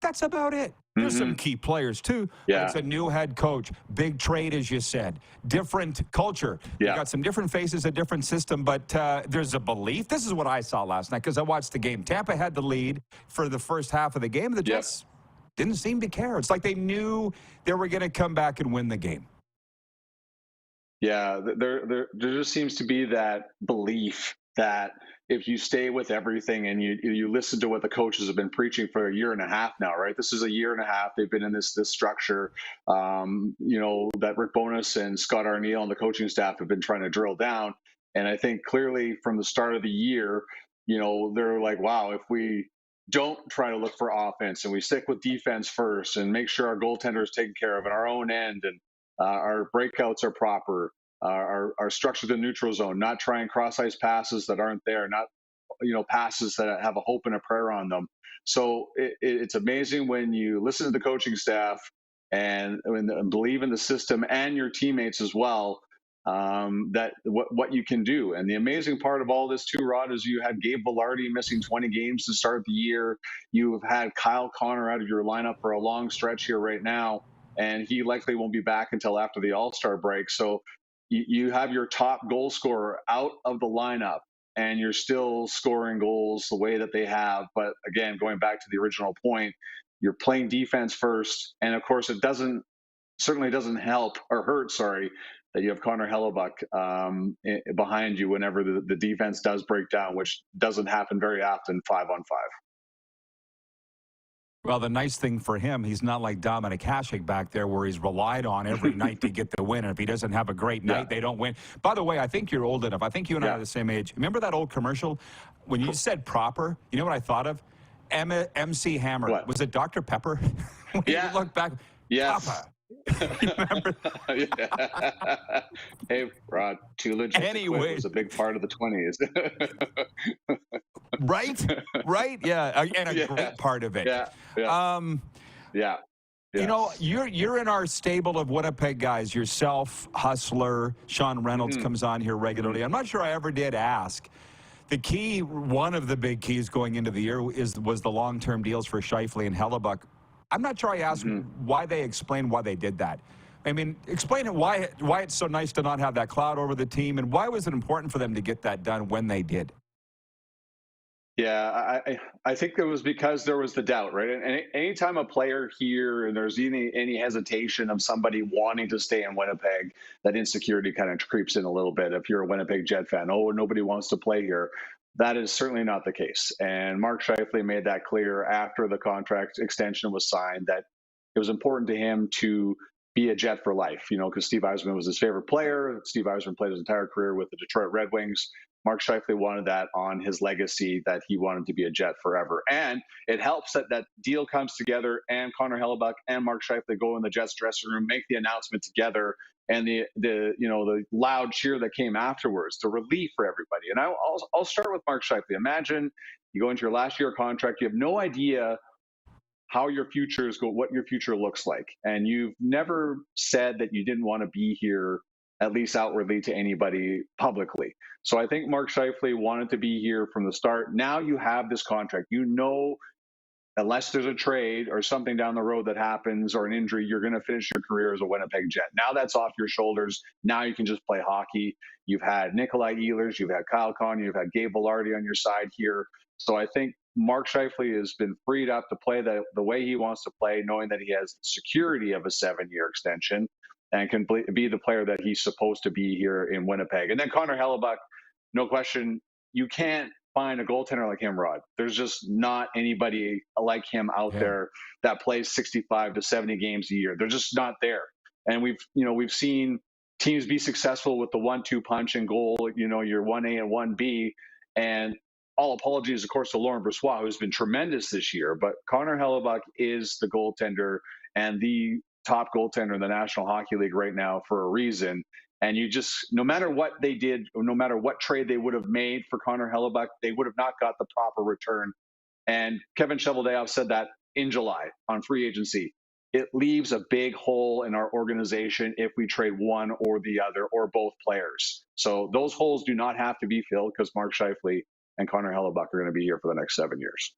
That's about it. There's some key players too. Yeah. It's a new head coach, big trade, as you said, different culture. Yeah. You got some different faces, a different system, but there's a belief. This is what I saw last night because I watched the game. Tampa had the lead for the first half of the game. The Jets didn't seem to care. It's like they knew they were going to come back and win the game. Yeah, there just seems to be that belief that if you stay with everything and you listen to what the coaches have been preaching for a year and a half now, right? This is a year and a half. They've been in this structure, that Rick Bowness and Scott Arniel and the coaching staff have been trying to drill down. And I think clearly from the start of the year, they're like, wow, if we don't try to look for offense and we stick with defense first and make sure our goaltender is taken care of at our own end, and our breakouts are proper, our structure to the neutral zone, not trying cross-ice passes that aren't there, not passes that have a hope and a prayer on them. So it's amazing when you listen to the coaching staff and believe in the system and your teammates as well, that what you can do. And the amazing part of all this too, Rod, is you had Gabe Vilardi missing 20 games to start the year. You've had Kyle Connor out of your lineup for a long stretch here right now, and he likely won't be back until after the All-Star break. So you have your top goal scorer out of the lineup, and you're still scoring goals the way that they have. But again, going back to the original point, you're playing defense first. And of course, it certainly doesn't help or hurt, that you have Connor Hellebuck behind you whenever the defense does break down, which doesn't happen very often 5-on-5. Well, the nice thing for him, he's not like Dominic Hasek back there where he's relied on every night to get the win. And if he doesn't have a great night, they don't win. By the way, I think you're old enough. I think you and I are the same age. Remember that old commercial? When you said proper, you know what I thought of? MC Hammer. What? Was it Dr. Pepper? When you look back. Yes. Papa. Remember? Hey, Rod, Too Legit Anyway. was a big part of the 20s. Right? Yeah, and a great part of it. Yeah. You're in our stable of Winnipeg guys. Yourself, Hustler, Sean Reynolds comes on here regularly. I'm not sure I ever did ask. One of the big keys going into the year was the long-term deals for Scheifele and Hellebuck. I'm not sure I asked why they explained why they did that. I mean, explain it why it's so nice to not have that cloud over the team, and why was it important for them to get that done when they did? Yeah, I think it was because there was the doubt, right? And anytime a player here and there's any hesitation of somebody wanting to stay in Winnipeg, that insecurity kind of creeps in a little bit. If you're a Winnipeg Jet fan, oh, nobody wants to play here. That is certainly not the case. And Mark Scheifele made that clear after the contract extension was signed that it was important to him to be a Jet for life, because Steve Yzerman was his favorite player. Steve Yzerman played his entire career with the Detroit Red Wings. Mark Scheifele wanted that on his legacy, that he wanted to be a Jet forever. And it helps that that deal comes together and Connor Hellebuck and Mark Scheifele go in the Jets dressing room, make the announcement together, and the loud cheer that came afterwards, the relief for everybody. And I'll start with Mark Scheifele. Imagine you go into your last year contract, you have no idea how your future is going, what your future looks like. And you've never said that you didn't want to be here, at least outwardly, to anybody publicly. So I think Mark Scheifele wanted to be here from the start. Now you have this contract. Unless there's a trade or something down the road that happens or an injury, you're going to finish your career as a Winnipeg Jet. Now that's off your shoulders. Now you can just play hockey. You've had Nikolai Ehlers, you've had Kyle Connor, you've had Gabe Vilardi on your side here. So I think Mark Scheifele has been freed up to play the way he wants to play, knowing that he has the security of a 7-year extension and can be the player that he's supposed to be here in Winnipeg. And then Connor Hellebuck, no question, you can't find a goaltender like him, Rod. There's just not anybody like him out there that plays 65 to 70 games a year. They're just not there. And we've seen teams be successful with the 1-2 punch and goal, your 1A and 1B. And all apologies, of course, to Laurent Brossoit, who's been tremendous this year. But Connor Hellebuck is the goaltender and the top goaltender in the National Hockey League right now for a reason. And no matter what they did, or no matter what trade they would have made for Connor Hellebuck, they would have not got the proper return. And Kevin Cheveldayoff said that in July on free agency. It leaves a big hole in our organization if we trade one or the other or both players. So those holes do not have to be filled because Mark Scheifele and Connor Hellebuck are going to be here for the next 7 years.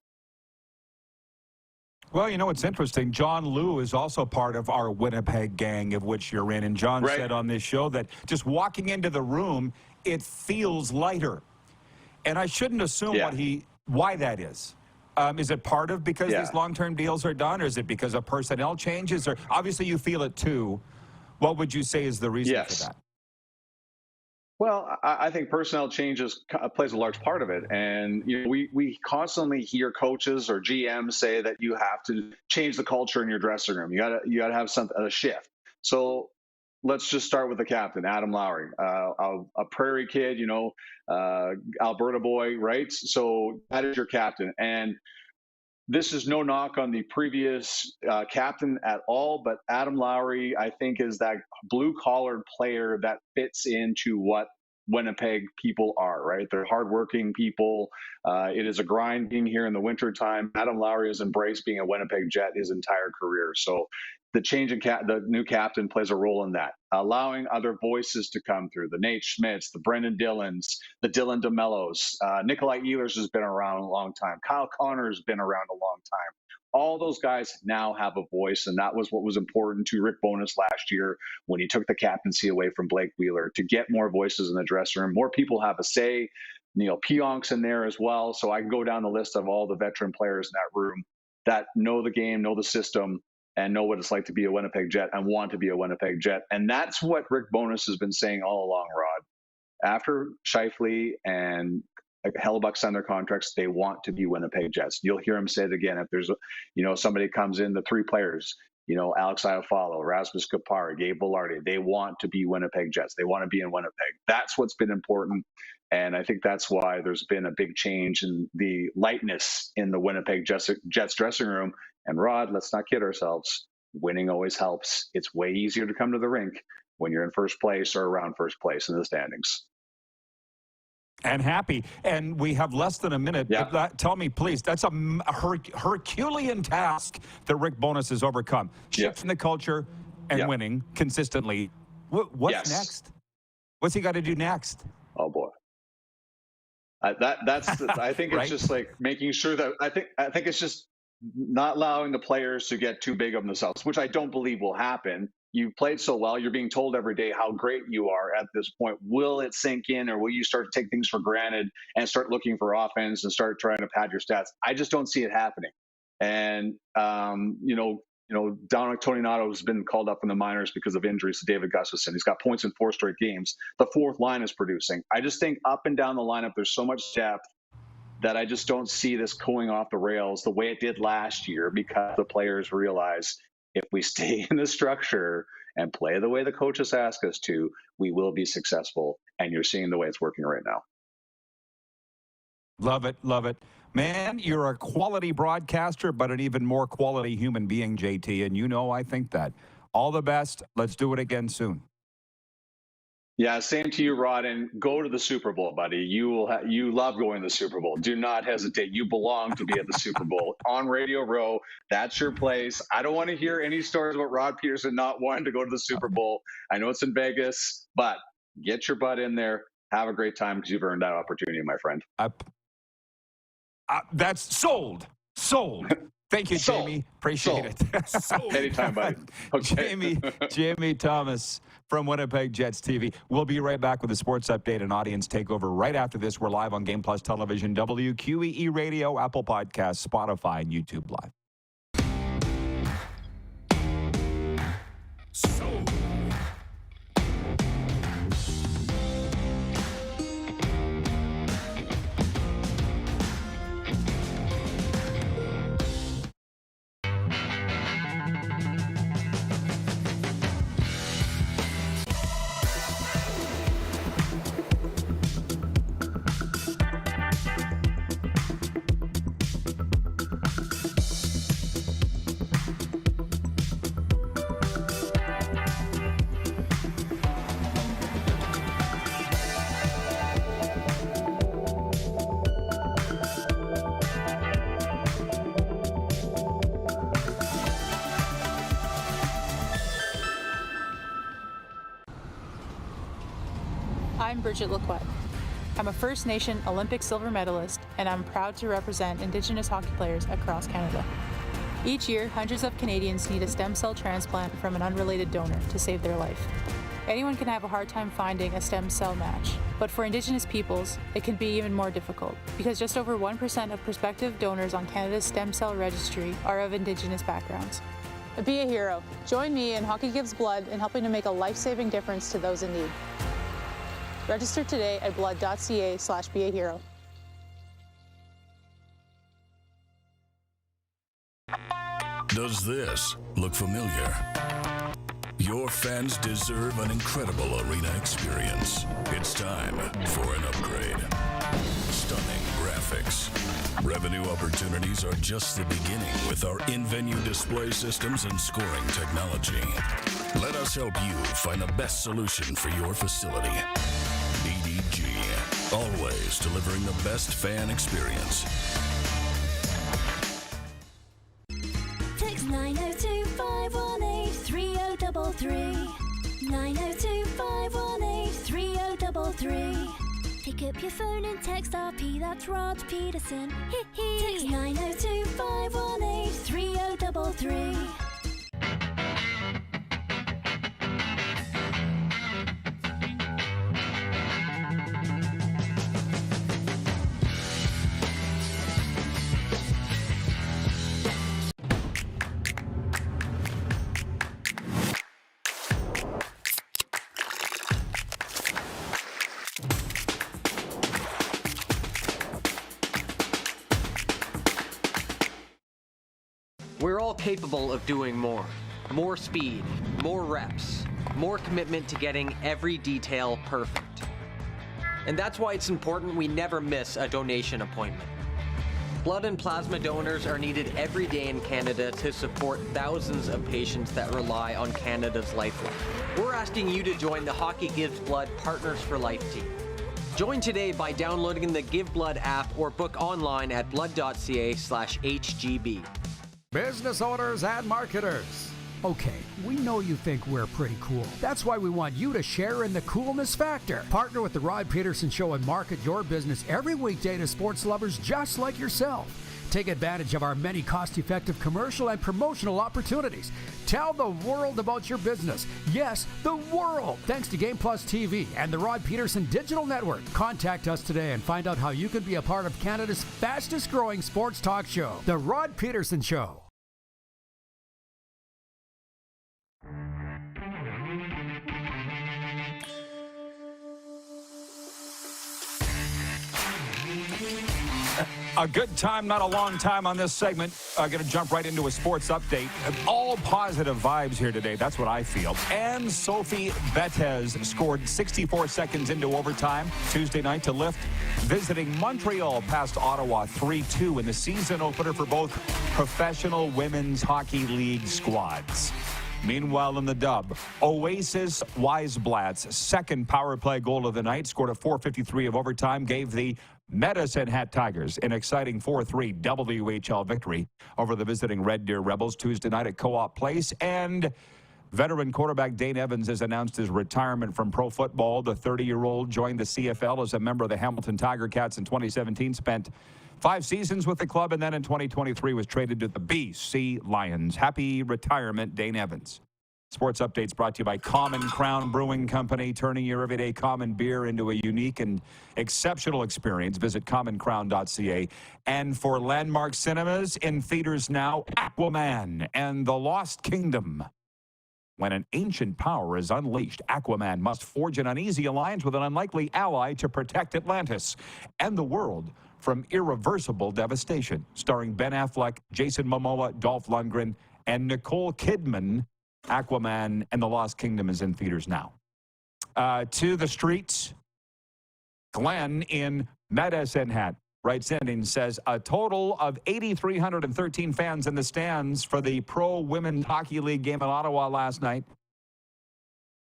Well, it's interesting. John Liu is also part of our Winnipeg gang, of which you're in. And John said on this show that just walking into the room, it feels lighter. And I shouldn't assume why that is. Is it part of because these long-term deals are done, or is it because of personnel changes? Or obviously you feel it too. What would you say is the reason for that? Well, I think personnel changes plays a large part of it. And we constantly hear coaches or GMs say that you have to change the culture in your dressing room. You gotta have a shift. So let's just start with the captain, Adam Lowry, a Prairie kid, Alberta boy, right? So that is your captain. And this is no knock on the previous captain at all, but Adam Lowry, I think, is that blue-collar player that fits into what Winnipeg people are, right? They're hardworking people. It is a grind being here in the wintertime. Adam Lowry has embraced being a Winnipeg Jet his entire career. So the change in the new captain plays a role in that, allowing other voices to come through. The Nate Schmitz, the Brendan Dillons, the Dylan DeMellos. Nikolai Ehlers has been around a long time. Kyle Connor has been around a long time. All those guys now have a voice, and that was what was important to Rick Bowness last year when he took the captaincy away from Blake Wheeler, to get more voices in the dressing room. More people have a say. Neil Pionk's in there as well. So I can go down the list of all the veteran players in that room that know the game, know the system, and know what it's like to be a Winnipeg Jet and want to be a Winnipeg Jet. And that's what Rick Bowness has been saying all along, Rod. After Scheifele and Hellebuck signed their contracts, they want to be Winnipeg Jets. You'll hear him say it again. If there's, somebody comes in, the three players, Alex Iafallo, Rasmus Kupari, Gabe Vilardi, they want to be Winnipeg Jets. They want to be in Winnipeg. That's what's been important. And I think that's why there's been a big change in the lightness in the Winnipeg Jets dressing room. And Rod, let's not kid ourselves. Winning always helps. It's way easier to come to the rink when you're in first place or around first place in the standings. And happy. And we have less than a minute. Yeah. Tell me, please, that's a Herculean task that Rick Bowness has overcome. Shifting the culture and winning consistently. What's next? What's he got to do next? Oh, boy. I think it's just like making sure that I think it's just not allowing the players to get too big of themselves, which I don't believe will happen. you've played so well. You're being told every day how great you are at this point. Will it sink in, or will you start to take things for granted and start looking for offense and start trying to pad your stats? I just don't see it happening. And, Dominic Toninato has been called up in the minors because of injuries to David Gustafson. He's got points in 4 straight games. The fourth line is producing. I just think up and down the lineup, there's so much depth that I just don't see this going off the rails the way it did last year, because the players realize if we stay in the structure and play the way the coaches ask us to, we will be successful. And you're seeing the way it's working right now. Love it, love it. Man, you're a quality broadcaster, but an even more quality human being, JT, and I think that. All the best. Let's do it again soon. Yeah, same to you, Rod, and go to the Super Bowl, buddy. You love going to the Super Bowl. Do not hesitate. You belong to be at the Super Bowl. On Radio Row, that's your place. I don't want to hear any stories about Rod Pedersen not wanting to go to the Super Bowl. I know it's in Vegas, but get your butt in there. Have a great time, because you've earned that opportunity, my friend. That's sold. Thank you, Jamie. Appreciate it. Anytime, buddy. Okay. Jamie Thomas from Winnipeg Jets TV. We'll be right back with a sports update and audience takeover right after this. We're live on Game Plus Television, WQEE Radio, Apple Podcasts, Spotify, and YouTube Live. I'm Bridget Lacquette. I'm a First Nation Olympic silver medalist, and I'm proud to represent Indigenous hockey players across Canada. Each year, hundreds of Canadians need a stem cell transplant from an unrelated donor to save their life. Anyone can have a hard time finding a stem cell match, but for Indigenous peoples, it can be even more difficult, because just over 1% of prospective donors on Canada's stem cell registry are of Indigenous backgrounds. Be a hero. Join me in Hockey Gives Blood in helping to make a life-saving difference to those in need. Register today at blood.ca/beahero. Does this look familiar? Your fans deserve an incredible arena experience. It's time for an upgrade. Stunning graphics. Revenue opportunities are just the beginning with our in-venue display systems and scoring technology. Let us help you find the best solution for your facility. EDG, always delivering the best fan experience. Text 902-518-3033. 902-518-3033. Pick up your phone and text RP, that's Rod Pedersen. Text 902-518-3033. We're all capable of doing more. More speed, more reps, more commitment to getting every detail perfect. And that's why it's important we never miss a donation appointment. Blood and plasma donors are needed every day in Canada to support thousands of patients that rely on Canada's lifeline. We're asking you to join the Hockey Gives Blood Partners for Life team. Join today by downloading the Give Blood app or book online at blood.ca/HGB. Business owners and marketers, Okay, we know you think we're pretty cool. That's why we want you to share in the coolness factor. Partner with The Rod Pedersen Show and market your business every weekday to sports lovers just like yourself. Take advantage of our many cost-effective commercial and promotional opportunities. Tell the world about your business. Yes, the world. Thanks to Game Plus TV and the Rod Pedersen Digital Network. Contact us today and find out how you can be a part of Canada's fastest-growing sports talk show, The Rod Pedersen Show. A good time, not a long time on this segment. Going to jump right into a sports update. All positive vibes here today. That's what I feel. And Sophie Bethes scored 64 seconds into overtime Tuesday night to lift visiting Montreal past Ottawa 3-2 in the season opener for both professional women's hockey league squads. Meanwhile, in the dub, Oasis Weisblatt's second power play goal of the night, scored a 4:53 of overtime, gave the Medicine Hat Tigers an exciting 4-3 WHL victory over the visiting Red Deer Rebels Tuesday night at Co-op Place. And veteran quarterback Dane Evans has announced his retirement from pro football. The 30-year-old joined the CFL as a member of the Hamilton Tiger Cats in 2017, spent 5 seasons with the club, and then in 2023 was traded to the BC Lions. Happy retirement, Dane Evans. Sports updates brought to you by Common Crown Brewing Company, turning your everyday common beer into a unique and exceptional experience. Visit commoncrown.ca. And for Landmark Cinemas, in theaters now, Aquaman and the Lost Kingdom. When an ancient power is unleashed, Aquaman must forge an uneasy alliance with an unlikely ally to protect Atlantis and the world from irreversible devastation. Starring Ben Affleck, Jason Momoa, Dolph Lundgren, and Nicole Kidman, Aquaman and the Lost Kingdom is in theaters now. To the streets, Glenn in Medicine Hat writes in and says, a total of 8,313 fans in the stands for the Pro Women's Hockey League game in Ottawa last night.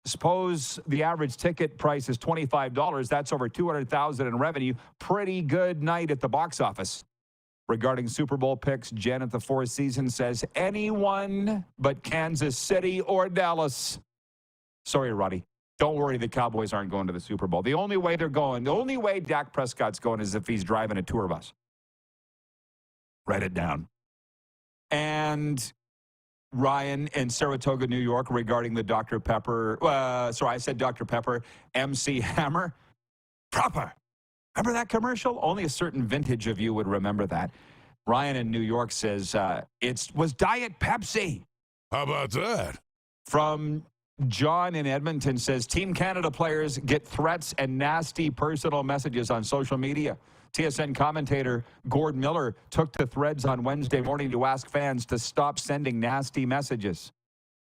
Suppose the average ticket price is $25. That's over $200,000 in revenue. Pretty good night at the box office. Regarding Super Bowl picks, Jen at the Four Seasons says, anyone but Kansas City or Dallas. Sorry, Roddy. Don't worry, the Cowboys aren't going to the Super Bowl. The only way they're going, the only way Dak Prescott's going is if he's driving a tour bus. Write it down. And Ryan in Saratoga, New York, regarding the Dr. Pepper, I said Dr. Pepper, MC Hammer. Proper. Remember that commercial? Only a certain vintage of you would remember that. Ryan in New York says, it was Diet Pepsi. How about that? From John in Edmonton says, Team Canada players get threats and nasty personal messages on social media. TSN commentator Gord Miller took to Threads on Wednesday morning to ask fans to stop sending nasty messages.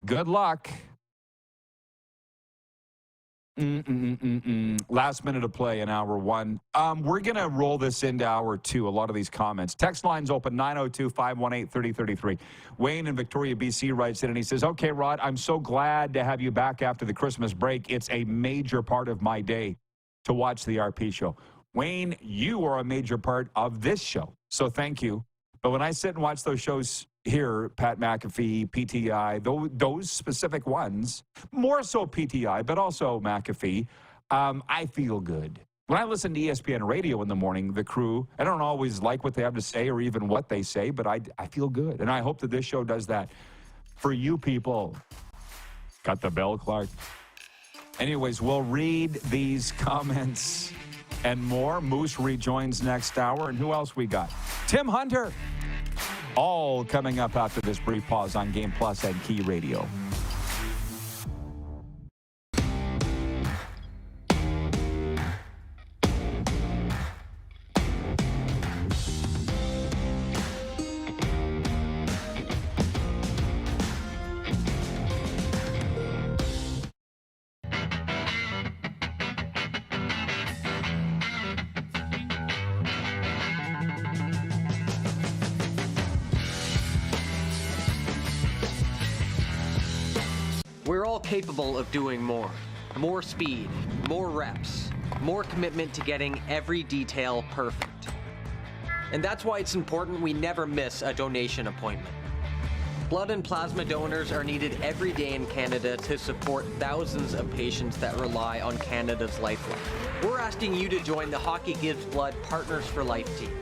Good luck. Last minute of play in hour one. We're going to roll this into hour two, a lot of these comments. Text lines open 902-518-3033. Wayne in Victoria, BC writes in and he says, okay, Rod, I'm so glad to have you back after the Christmas break. It's a major part of my day to watch the RP show. Wayne, you are a major part of this show, so thank you. But when I sit and watch those shows here, Pat McAfee, PTI, those specific ones, more so PTI, but also McAfee, I feel good. When I listen to ESPN radio in the morning, the crew, I don't always like what they have to say or even what they say, but I feel good. And I hope that this show does that for you people. Got the bell, Clark? Anyways, we'll read these comments and more. Moose rejoins next hour. And who else we got? Tim Hunter. All coming up after this brief pause on Game Plus and Key Radio. We're all capable of doing more. More speed, more reps, more commitment to getting every detail perfect. And that's why it's important we never miss a donation appointment. Blood and plasma donors are needed every day in Canada to support thousands of patients that rely on Canada's lifeline. We're asking you to join the Hockey Gives Blood Partners for Life team.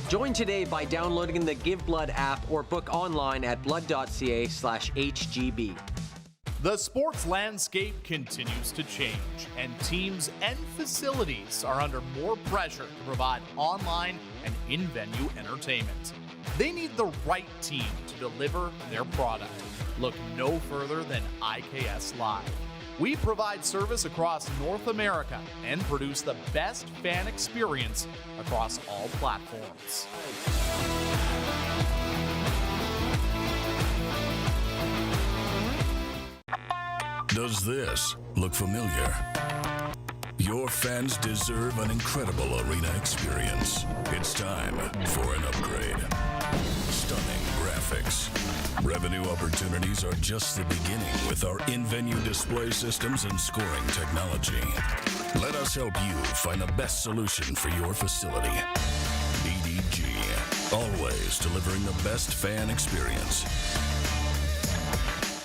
Join today by downloading the Give Blood app or book online at blood.ca/HGB. The sports landscape continues to change, and teams and facilities are under more pressure to provide online and in-venue entertainment. They need the right team to deliver their product. Look no further than IKS Live. We provide service across North America and produce the best fan experience across all platforms. Does this look familiar? Your fans deserve an incredible arena experience. It's time for an upgrade. Stunning graphics. Revenue opportunities are just the beginning with our in-venue display systems and scoring technology. Let us help you find the best solution for your facility. EDG, always delivering the best fan experience.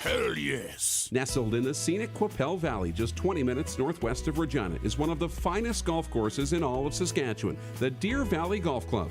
Hell yes! Nestled in the scenic Qu'Appelle Valley, just 20 minutes northwest of Regina, is one of the finest golf courses in all of Saskatchewan, the Deer Valley Golf Club.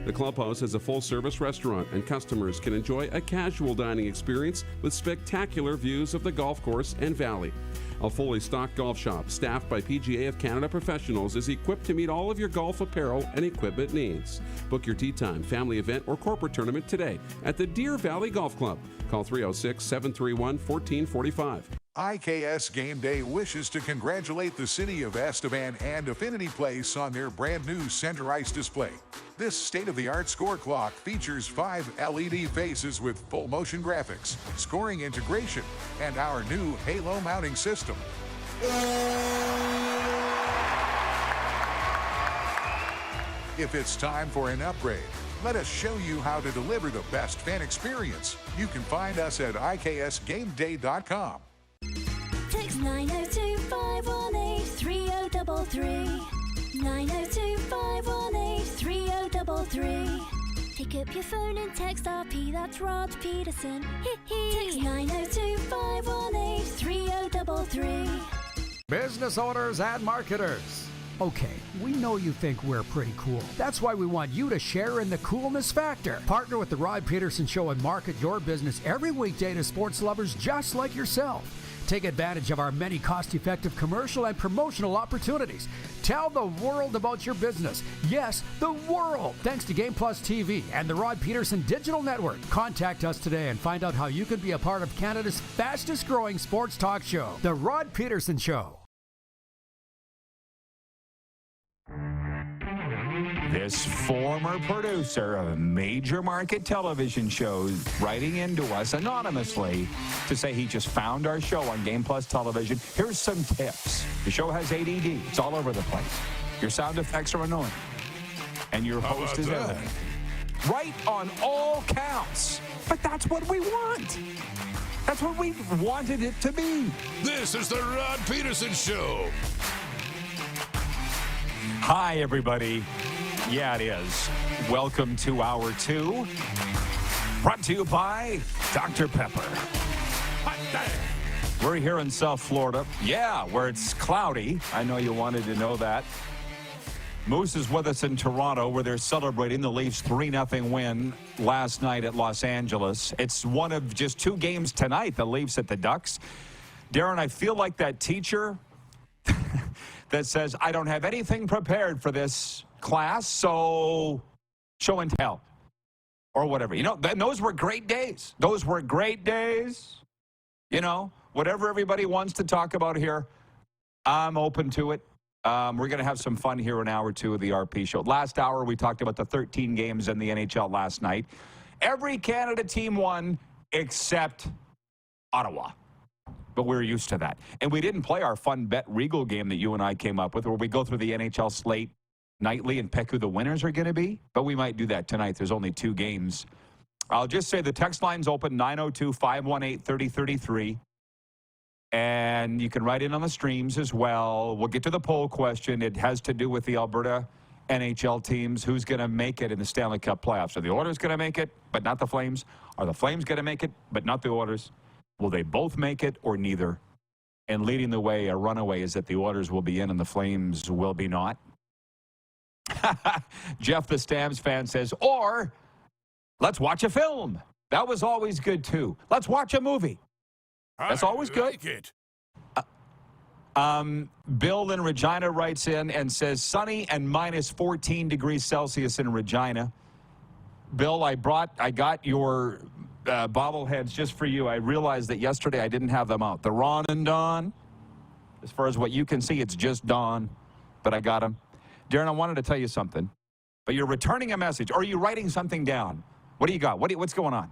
The clubhouse has a full-service restaurant, and customers can enjoy a casual dining experience with spectacular views of the golf course and valley. A fully stocked golf shop, staffed by PGA of Canada professionals, is equipped to meet all of your golf apparel and equipment needs. Book your tee time, family event, or corporate tournament today at the Deer Valley Golf Club. Call 306-731-1445. IKS Game Day wishes to congratulate the city of Estevan and Affinity Place on their brand new center ice display. This state-of-the-art score clock features 5 LED faces with full motion graphics, scoring integration, and our new halo mounting system. If it's time for an upgrade, let us show you how to deliver the best fan experience. You can find us at iksgameday.com. Text 902-518-3033. 902-518-3033. Pick up your phone and text RP, that's Rod Pedersen. Text 902-518-3033. Business owners and marketers. Okay, we know you think we're pretty cool. That's why we want you to share in the coolness factor. Partner with the Rod Pedersen Show and market your business every weekday to sports lovers just like yourself. Take advantage of our many cost-effective commercial and promotional opportunities. Tell the world about your business. Yes, the world. Thanks to Game Plus TV and the Rod Pedersen Digital Network. Contact us today and find out how you can be a part of Canada's fastest-growing sports talk show, The Rod Pedersen Show. This former producer of major market television shows writing into us anonymously to say he just found our show on Game Plus Television. Here's some tips. The show has ADD. It's all over the place. Your sound effects are annoying. And your host is everything. Right on all counts. But that's what we want. That's what we wanted it to be. This is the Rod Pedersen Show. Hi, everybody. Yeah, it is. Welcome to Hour 2. Brought to you by Dr. Pepper. We're here in South Florida. Yeah, where it's cloudy. I know you wanted to know that. Moose is with us in Toronto, where they're celebrating the Leafs' 3-0 win last night at Los Angeles. It's one of just 2 games tonight, the Leafs at the Ducks. Darren, I feel like that teacher that says, I don't have anything prepared for this class, so show and tell or whatever. You know, those were great days. Those were great days. You know, whatever everybody wants to talk about here, I'm open to it. We're going to have some fun here in Hour 2 of the RP Show. Last hour, we talked about the 13 games in the NHL last night. Every Canada team won except Ottawa. But we're used to that. And we didn't play our fun Bet Regal game that you and I came up with, where we go through the NHL slate nightly and pick who the winners are going to be. But we might do that tonight. There's only 2 games. I'll just say the text line's open, 902-518-3033. And you can write in on the streams as well. We'll get to the poll question. It has to do with the Alberta NHL teams, who's going to make it in the Stanley Cup playoffs? Are the Oilers going to make it, but not the Flames? Are the Flames going to make it, but not the Oilers? Will they both make it or neither? And leading the way, a runaway, is that the Oilers will be in and the Flames will be not. Jeff, the Stamps fan, says, or let's watch a film. That was always good, too. Let's watch a movie. That's always good. Bill in Regina writes in and says, sunny and minus 14 degrees Celsius in Regina. Bill, I got your bobbleheads just for you. I realized that yesterday I didn't have them out. The Ron and Don. As far as what you can see, it's just Don, but I got them. Darren, I wanted to tell you something, but you're returning a message, or are you writing something down? What do you got? What's going on?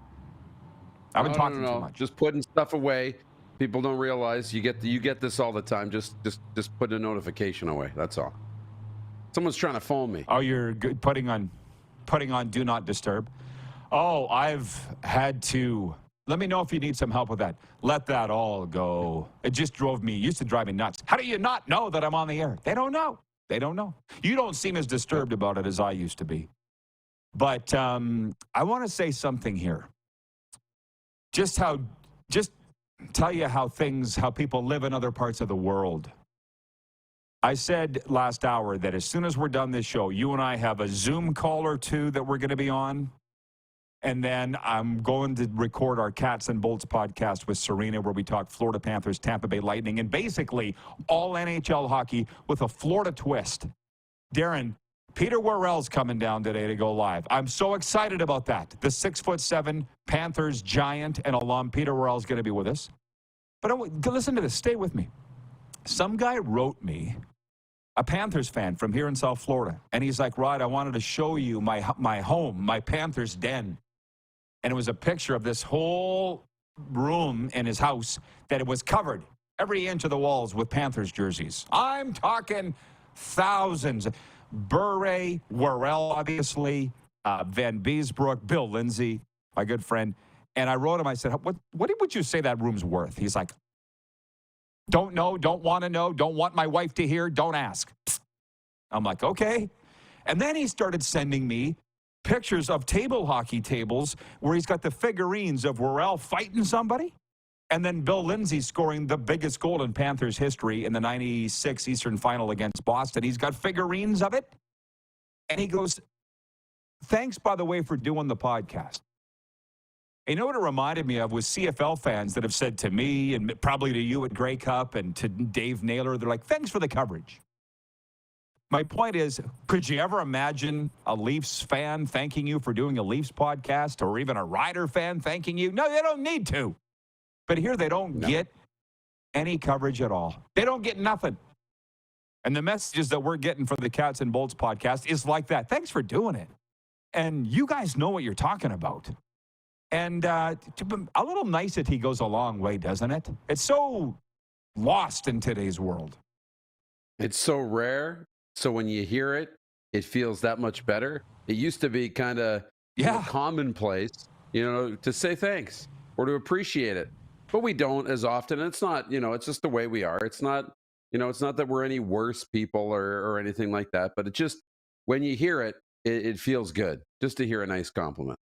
I've been talking too much. Just putting stuff away. People don't realize you get this all the time. Just put a notification away. That's all. Someone's trying to phone me. Oh, you're putting on do not disturb. Oh, I've had to. Let me know if you need some help with that. Let that all go. It just used to drive me nuts. How do you not know that I'm on the air? They don't know. They don't know. You don't seem as disturbed about it as I used to be. But I want to say something here. Just tell you how people live in other parts of the world. I said last hour that as soon as we're done this show, you and I have a Zoom call or two that we're going to be on. And then I'm going to record our Cats and Bolts podcast with Serena, where we talk Florida Panthers, Tampa Bay Lightning, and basically all NHL hockey with a Florida twist. Darren, Peter Worrell's coming down today to go live. I'm so excited about that. The 6'7" Panthers giant and alum Peter Worrell's going to be with us. But listen to this. Stay with me. Some guy wrote me, a Panthers fan from here in South Florida, and he's like, Rod, I wanted to show you my home, my Panthers den. And it was a picture of this whole room in his house that it was covered, every inch of the walls, with Panthers jerseys. I'm talking thousands. Bure, Worrell, obviously, Van Beesbrook, Bill Lindsay, my good friend. And I wrote him, I said, what would you say that room's worth? He's like, don't know, don't want to know, don't want my wife to hear, don't ask. I'm like, okay. And then he started sending me pictures of table hockey tables where he's got the figurines of Worrell fighting somebody, and then Bill Lindsay scoring the biggest goal in Panthers history in the 96 Eastern Final against Boston. He's got figurines of it. And he goes, thanks, by the way, for doing the podcast. And you know what it reminded me of was CFL fans that have said to me, and probably to you at Grey Cup and to Dave Naylor, they're like, thanks for the coverage. My point is, could you ever imagine a Leafs fan thanking you for doing a Leafs podcast, or even a Rider fan thanking you? No, they don't need to. But here they don't get any coverage at all. They don't get nothing. And the messages that we're getting for the Cats and Bolts podcast is like that. Thanks for doing it. And you guys know what you're talking about. And a little nicety goes a long way, doesn't it? It's so lost in today's world. It's so rare. So when you hear it, it feels that much better. It used to be kind of commonplace, to say thanks or to appreciate it. But we don't as often. It's not, it's just the way we are. It's not, it's not that we're any worse people or anything like that. But it just, when you hear it, it feels good just to hear a nice compliment.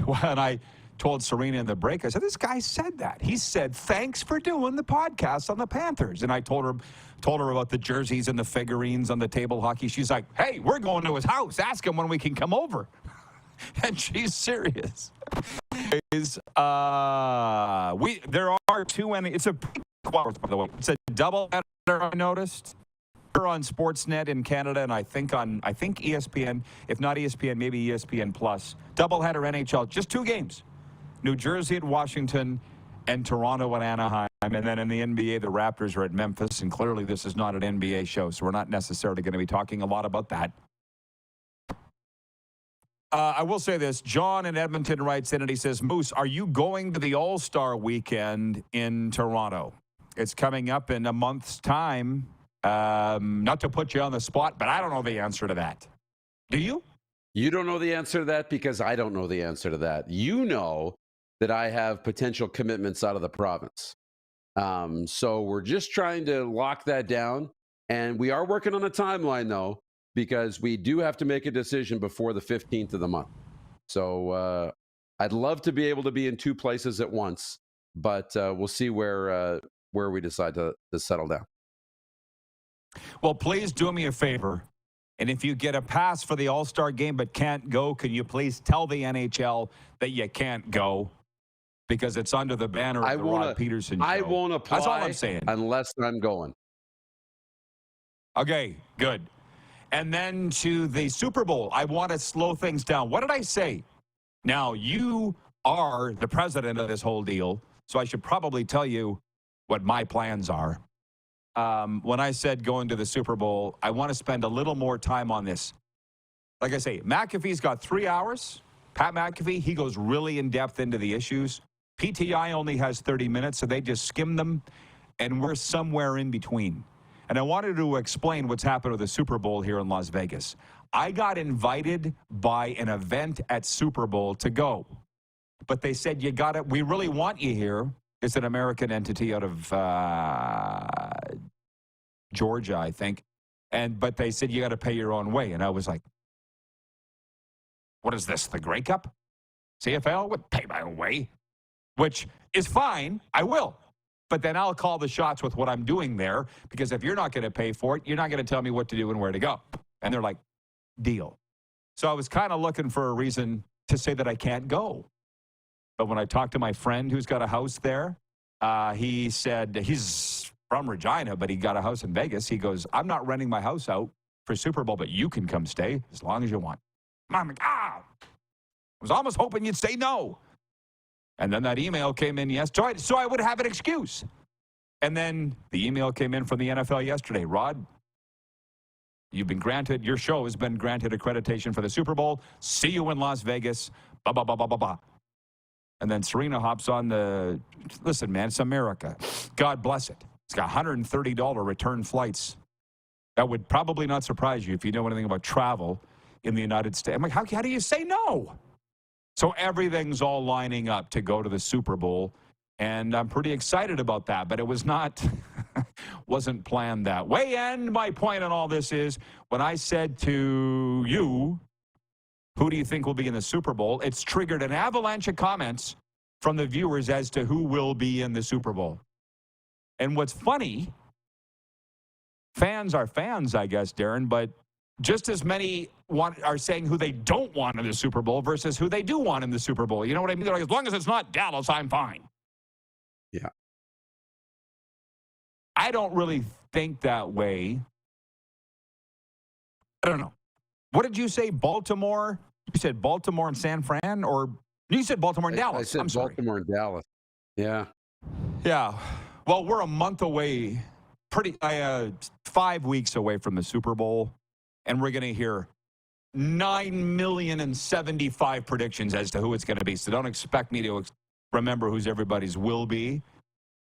Well, and I told Serena in the break, I said, this guy said that. He said, thanks for doing the podcast on the Panthers. And I told her about the jerseys and the figurines on the table hockey. She's like, hey, we're going to his house. Ask him when we can come over. And she's serious. There are two, and it's a by the way. It's a double header, I noticed. We're on Sportsnet in Canada, and I think ESPN, if not ESPN, maybe ESPN Plus. Doubleheader NHL, just two games. New Jersey at Washington and Toronto at Anaheim. And then in the NBA, the Raptors are at Memphis. And clearly this is not an NBA show, so we're not necessarily going to be talking a lot about that. I will say this. John in Edmonton writes in and he says, Moose, are you going to the All-Star weekend in Toronto? It's coming up in a month's time. Not to put you on the spot, but I don't know the answer to that. Do you? You don't know the answer to that because I don't know the answer to that. You know that I have potential commitments out of the province. So we're just trying to lock that down. And we are working on a timeline, though, because we do have to make a decision before the 15th of the month. So I'd love to be able to be in 2 places at once, but we'll see where we decide to settle down. Well, please do me a favor. And if you get a pass for the All-Star game but can't go, can you please tell the NHL that you can't go? Because it's under the banner of the Rod Pedersen show. I won't apply. That's all I'm saying. Unless I'm going. Okay, good. And then to the Super Bowl, I want to slow things down. What did I say? Now, you are the president of this whole deal, so I should probably tell you what my plans are. When I said going to the Super Bowl, I want to spend a little more time on this. Like I say, McAfee's got 3 hours. Pat McAfee, he goes really in depth into the issues. PTI only has 30 minutes, so they just skim them, and we're somewhere in between. And I wanted to explain what's happened with the Super Bowl here in Las Vegas. I got invited by an event at Super Bowl to go. But they said, we really want you here. It's an American entity out of Georgia, I think. But they said, you got to pay your own way. And I was like, what is this, the Grey Cup? CFL would pay my own way, which is fine. I will. But then I'll call the shots with what I'm doing there, because if you're not going to pay for it, you're not going to tell me what to do and where to go. And they're like, deal. So I was kind of looking for a reason to say that I can't go. But when I talked to my friend who's got a house there, he said he's from Regina, but he got a house in Vegas. He goes, I'm not renting my house out for Super Bowl, but you can come stay as long as you want. I'm like, I was almost hoping you'd say no. And then that email came in yesterday, so I would have an excuse. And then the email came in from the NFL yesterday. Rod, your show has been granted accreditation for the Super Bowl. See you in Las Vegas. Ba, ba, ba, ba, ba, ba. And then Serena hops on listen, man, it's America. God bless it. It's got $130 return flights. That would probably not surprise you if you know anything about travel in the United States. I'm like, how do you say no? So everything's all lining up to go to the Super Bowl, and I'm pretty excited about that, but it wasn't planned that way. And my point on all this is, when I said to you, who do you think will be in the Super Bowl, it's triggered an avalanche of comments from the viewers as to who will be in the Super Bowl. And what's funny, fans are fans, I guess, Darren, but just as many are saying who they don't want in the Super Bowl versus who they do want in the Super Bowl. You know what I mean? They're like, as long as it's not Dallas, I'm fine. Yeah. I don't really think that way. I don't know. What did you say, Baltimore? You said Baltimore and San Fran? Or you said Baltimore and Dallas. I said Baltimore and Dallas. Yeah. Yeah. Well, we're a month away, 5 weeks away from the Super Bowl, and we're going to hear 9,075,000 predictions as to who it's going to be. So don't expect me to remember who's everybody's will be.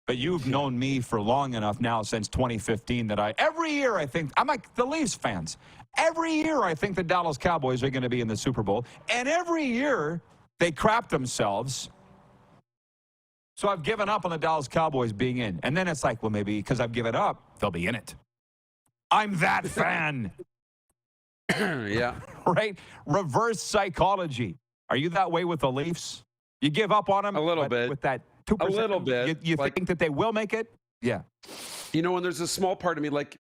But you've known me for long enough now, since 2015, that every year I think, I'm like the Leafs fans. Every year I think the Dallas Cowboys are going to be in the Super Bowl. And every year they crap themselves. So I've given up on the Dallas Cowboys being in. And then it's like, well, maybe because I've given up, they'll be in it. I'm that fan. Yeah. Right? Reverse psychology. Are you that way with the Leafs? You give up on them? A little bit. With that 2%? A little bit. You think that they will make it? Yeah. You know, and there's a small part of me, like,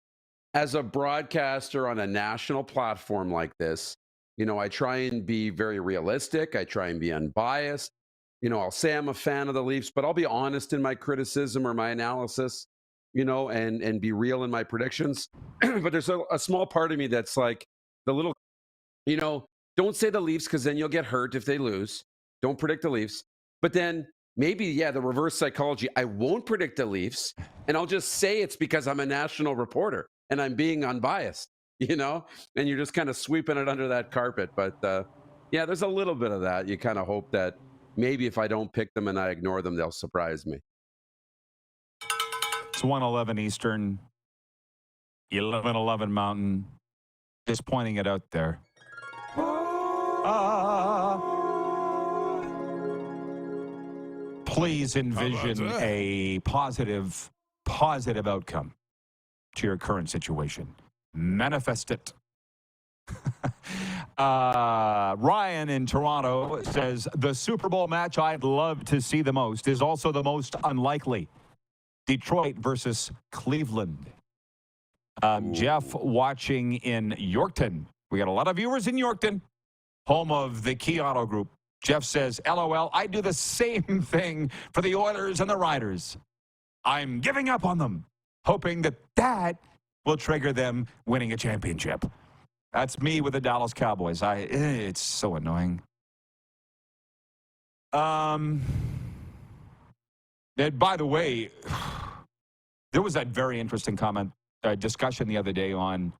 as a broadcaster on a national platform like this, you know, I try and be very realistic. I try and be unbiased. You know, I'll say I'm a fan of the Leafs, but I'll be honest in my criticism or my analysis, you know, and be real in my predictions. But there's a small part of me that's like the little, you know, don't say the Leafs because then you'll get hurt if they lose. Don't predict the Leafs. But then maybe, yeah, the reverse psychology, I won't predict the Leafs, and I'll just say it's because I'm a national reporter and I'm being unbiased, you know, and you're just kind of sweeping it under that carpet. But yeah, there's a little bit of that. You kind of hope that maybe if I don't pick them and I ignore them, they'll surprise me. It's 1:11 Eastern, 11:11 Mountain. Just pointing it out there. Please envision a positive outcome. to your current situation. Manifest it. Ryan in Toronto says, the Super Bowl match I'd love to see the most is also the most unlikely. Detroit versus Cleveland. Jeff watching in Yorkton. We got a lot of viewers in Yorkton, home of the Key Auto Group. Jeff says, LOL, I do the same thing for the Oilers and the Riders. I'm giving up on them, hoping that will trigger them winning a championship. That's me with the Dallas Cowboys. It's so annoying. And by the way, there was that very interesting discussion the other day on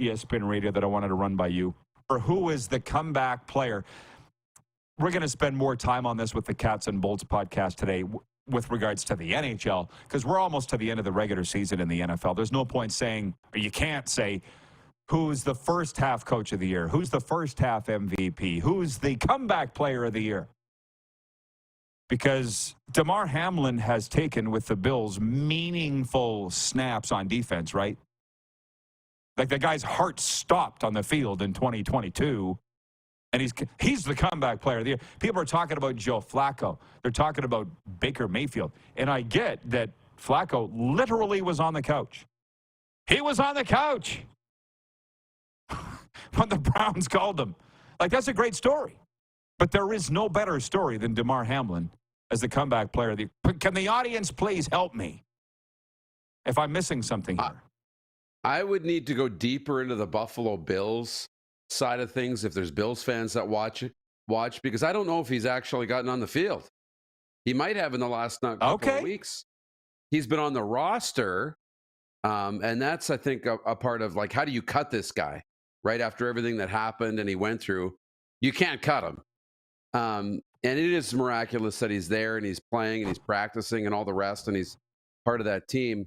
ESPN Radio that I wanted to run by you. For who is the comeback player? We're going to spend more time on this with the Cats and Bolts podcast today with regards to the NHL, because we're almost to the end of the regular season in the NFL. There's no point saying, or you can't say, who's the first half coach of the year? Who's the first half MVP? Who's the comeback player of the year? Because Damar Hamlin has taken with the Bills meaningful snaps on defense, right? Like the guy's heart stopped on the field in 2022, and he's the comeback player of the year. People are talking about Joe Flacco. They're talking about Baker Mayfield. And I get that Flacco literally was on the couch. He was on the couch when the Browns called him. Like, that's a great story. But there is no better story than Damar Hamlin as the comeback player of the year. Can the audience please help me if I'm missing something here? I would need to go deeper into the Buffalo Bills side of things if there's Bills fans that watch, because I don't know if he's actually gotten on the field. He might have in the last couple of weeks. He's been on the roster, and that's, I think, a part of, like, how do you cut this guy right after everything that happened and he went through? You can't cut him. And it is miraculous that he's there and he's playing and he's practicing and all the rest, and he's part of that team.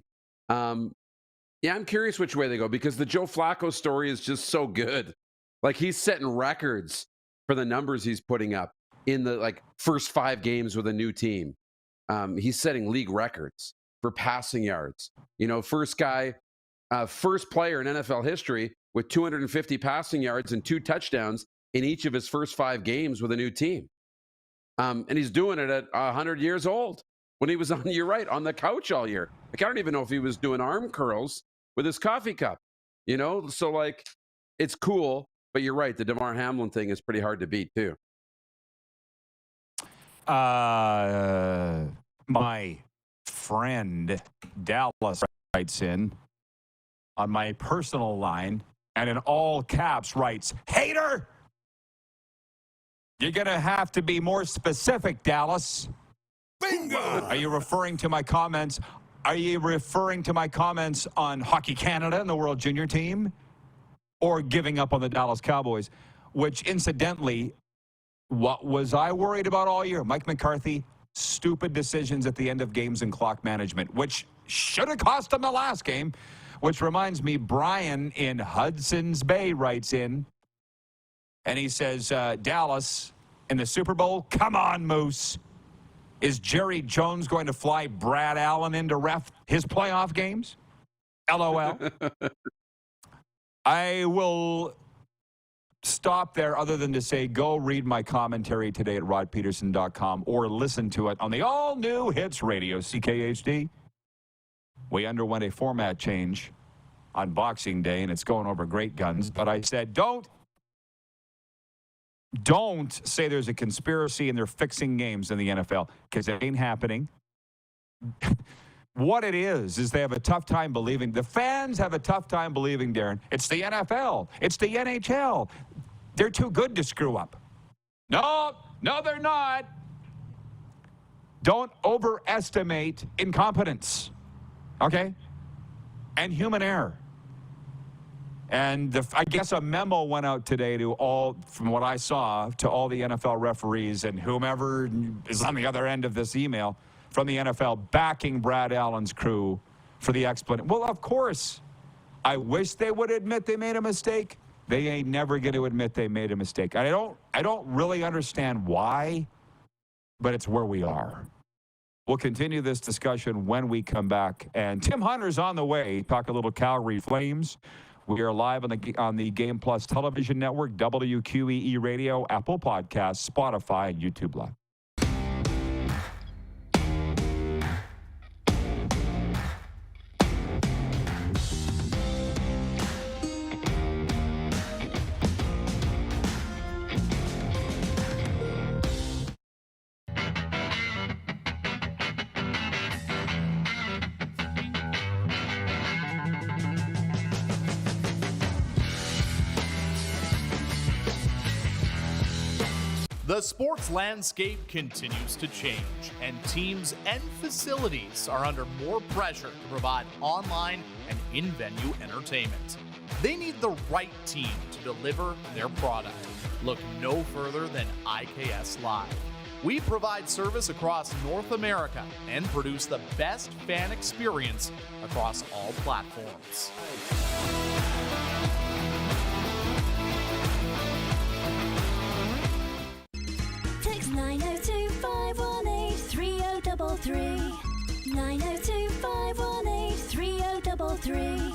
Yeah, I'm curious which way they go, because the Joe Flacco story is just so good. Like, he's setting records for the numbers he's putting up in the first 5 games with a new team. He's setting league records for passing yards. First player in NFL history with 250 passing yards and 2 touchdowns in each of his first 5 games with a new team. And he's doing it at 100 years old when he was on the couch all year. Like, I don't even know if he was doing arm curls with his coffee cup, So, it's cool, but you're right. The Damar Hamlin thing is pretty hard to beat, too. My friend Dallas writes in on my personal line and in all caps writes, "Hater! You're going to have to be more specific, Dallas." Bingo! Are you referring to my comments? Are you referring to my comments on Hockey Canada and the World Junior team? Or giving up on the Dallas Cowboys? Which, incidentally, what was I worried about all year? Mike McCarthy, stupid decisions at the end of games and clock management, which should have cost him the last game. Which reminds me, Brian in Hudson's Bay writes in, and he says, Dallas in the Super Bowl? Come on, Moose. Is Jerry Jones going to fly Brad Allen in to ref his playoff games? LOL. I will stop there other than to say, go read my commentary today at rodpeterson.com or listen to it on the all-new Hits Radio, CKHD. We underwent a format change on Boxing Day, and it's going over great guns. But I said, don't say there's a conspiracy and they're fixing games in the NFL, because it ain't happening. What it is they have a tough time believing. The fans have a tough time believing, Darren, it's the NFL. It's the NHL. They're too good to screw up. No, they're not. Don't overestimate incompetence, okay? And human error. And I guess a memo went out today to all, from what I saw, to all the NFL referees and whomever is on the other end of this email from the NFL backing Brad Allen's crew for the explanation. Well, of course, I wish they would admit they made a mistake. They ain't never going to admit they made a mistake. I don't really understand why, but it's where we are. We'll continue this discussion when we come back. And Tim Hunter's on the way. Talk a little Calgary Flames. We are live on the Game Plus television network, WQEE Radio, Apple Podcasts, Spotify, and YouTube Live. The sports landscape continues to change, and teams and facilities are under more pressure to provide online and in-venue entertainment. They need the right team to deliver their product. Look no further than IKS Live. We provide service across North America and produce the best fan experience across all platforms. Text 902-518-3033. 902-518-3033.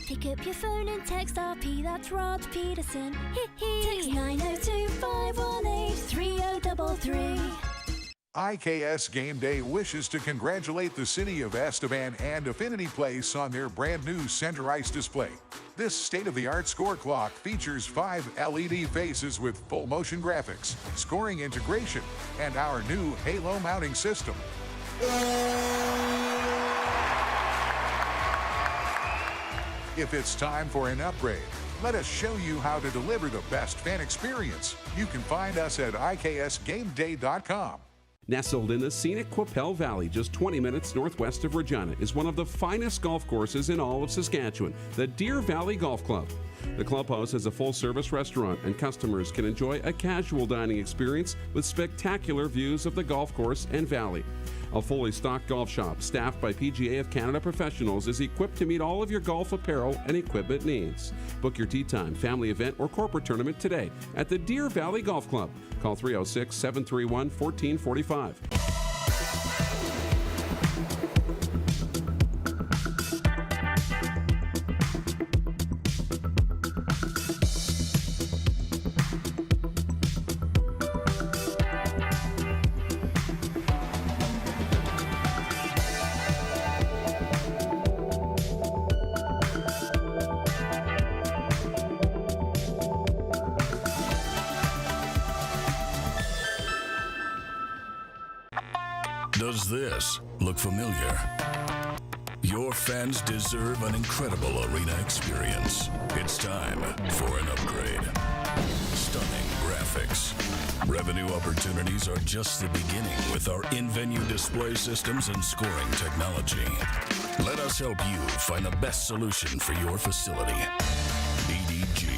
Pick up your phone and text RP, that's Rod Pedersen. Text 902-518-3033. IKS Game Day wishes to congratulate the city of Estevan and Affinity Place on their brand new center ice display. This state-of-the-art score clock features 5 LED faces with full motion graphics, scoring integration, and our new halo mounting system. If it's time for an upgrade, let us show you how to deliver the best fan experience. You can find us at IKSGameDay.com. Nestled in the scenic Qu'Appelle Valley, just 20 minutes northwest of Regina, is one of the finest golf courses in all of Saskatchewan, the Deer Valley Golf Club. The clubhouse has a full-service restaurant, and customers can enjoy a casual dining experience with spectacular views of the golf course and valley. A fully stocked golf shop, staffed by PGA of Canada professionals, is equipped to meet all of your golf apparel and equipment needs. Book your tee time, family event, or corporate tournament at the Deer Valley Golf Club. Call 306-731-1445. Does this look familiar? Your fans deserve an incredible arena experience. It's time for an upgrade. Stunning graphics. Revenue opportunities are just the beginning with our in-venue display systems and scoring technology. Let us help you find the best solution for your facility. EDG,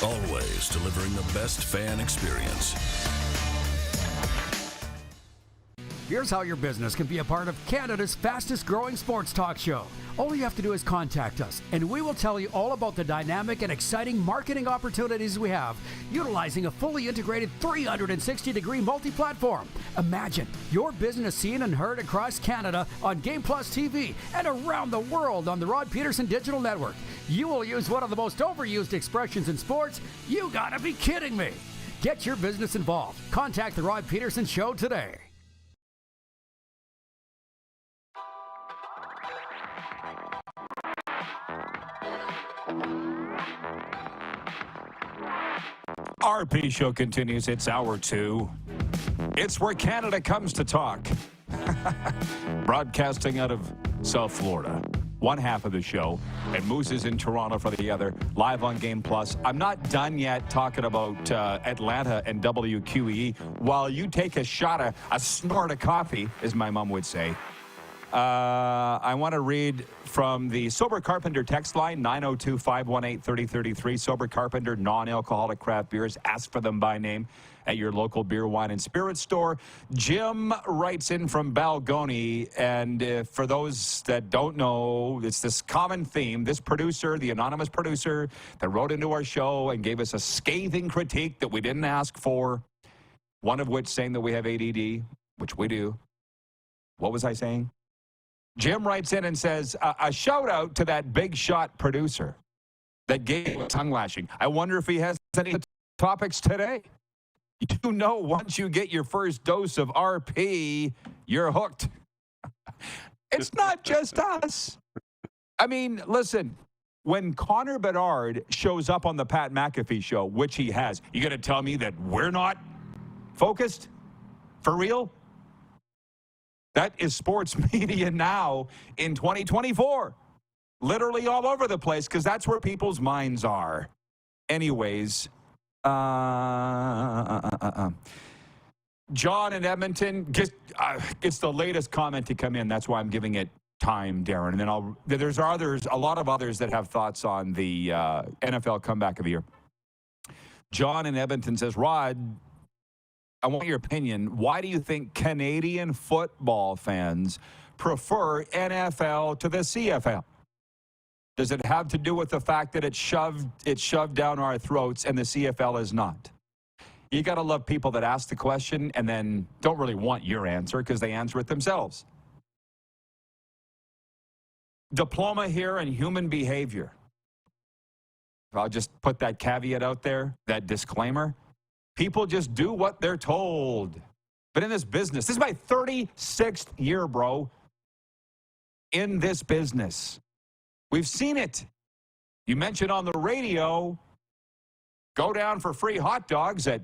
always delivering the best fan experience. Here's how your business can be a part of Canada's fastest growing sports talk show. All you have to do is contact us, and we will tell you all about the dynamic and exciting marketing opportunities we have, utilizing a fully integrated 360-degree multi-platform. Imagine your business seen and heard across Canada on Game Plus TV and around the world on the Rod Pedersen Digital Network. You will use one of the most overused expressions in sports. You gotta be kidding me. Get your business involved. Contact the Rod Pedersen Show today. RP Show continues. It's hour 2. It's where Canada comes to talk. Broadcasting out of South Florida, one half of the show, and Moose is in Toronto for the other, live on Game Plus. I'm not done yet talking about Atlanta and WQEE. While you take a shot, a snort of coffee, as my mom would say, I want to read from the Sober Carpenter text line, 902-518-3033. Sober Carpenter, non-alcoholic craft beers. Ask for them by name at your local beer, wine, and spirit store. Jim writes in from Balgony, and for those that don't know, it's this common theme. This producer, the anonymous producer that wrote into our show and gave us a scathing critique that we didn't ask for, one of which saying that we have ADD, which we do. What was I saying? Jim writes in and says, a shout out to that big shot producer that gave a tongue lashing. I wonder if he has any topics today. You know, once you get your first dose of RP, you're hooked. It's not just us. I mean, listen, when Connor Bedard shows up on the Pat McAfee show, which he has, you going to tell me that we're not focused? For real? That is sports media now in 2024. Literally all over the place, because that's where people's minds are. Anyways, John in Edmonton gets the latest comment to come in. That's why I'm giving it time, Darren. And then there's a lot of others that have thoughts on the NFL comeback of the year. John in Edmonton says, Rod, I want your opinion. Why do you think Canadian football fans prefer NFL to the CFL? Does it have to do with the fact that it's shoved down our throats and the CFL is not? You got to love people that ask the question and then don't really want your answer because they answer it themselves. Diploma here in human behavior. I'll just put that caveat out there, that disclaimer. People just do what they're told. But in this business, this is my 36th year, bro, in this business. We've seen it. You mentioned on the radio, go down for free hot dogs at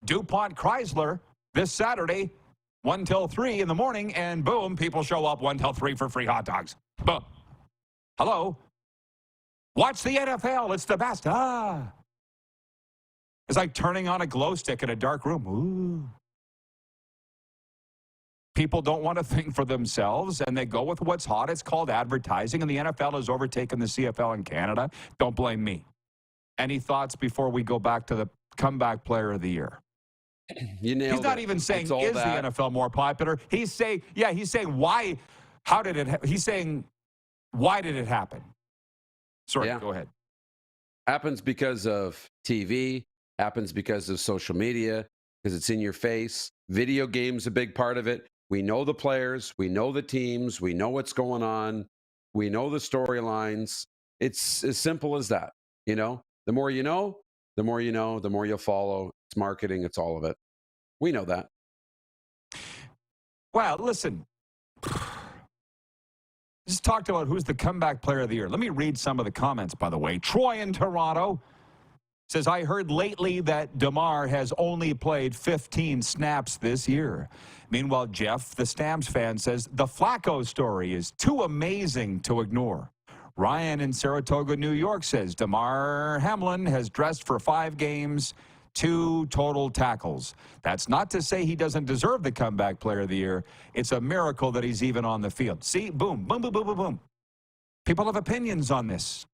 DuPont Chrysler this Saturday, 1 till 3 in the morning, and boom, people show up 1 till 3 for free hot dogs. Boom. Hello? Watch the NFL. It's the best. It's like turning on a glow stick in a dark room. Ooh. People don't want to think for themselves, and they go with what's hot. It's called advertising, and the NFL has overtaken the CFL in Canada. Don't blame me. Any thoughts before we go back to the comeback player of the year? You nailed it. He's not even saying, is the NFL more popular? He's saying, why? How did it he's saying, why did it happen? Sorry, Go ahead. Happens because of TV, happens because of social media, because it's in your face. Video games a big part of it. We know the players, we know the teams, we know what's going on, we know the storylines. It's as simple as that. You know, the more you know, the more you know, the more you'll follow. It's marketing, it's all of it. We know that. Well, listen. Just talked about who's the comeback player of the year. Let me read some of the comments, by the way. Troy in Toronto says, I heard lately that DeMar has only played 15 snaps this year. Meanwhile, Jeff, the Stamps fan, says, the Flacco story is too amazing to ignore. Ryan in Saratoga, New York says, DeMar Hamlin has dressed for 5 games, 2 total tackles. That's not to say he doesn't deserve the comeback player of the year. It's a miracle that he's even on the field. See, boom, boom, boom, boom, boom, boom. People have opinions on this.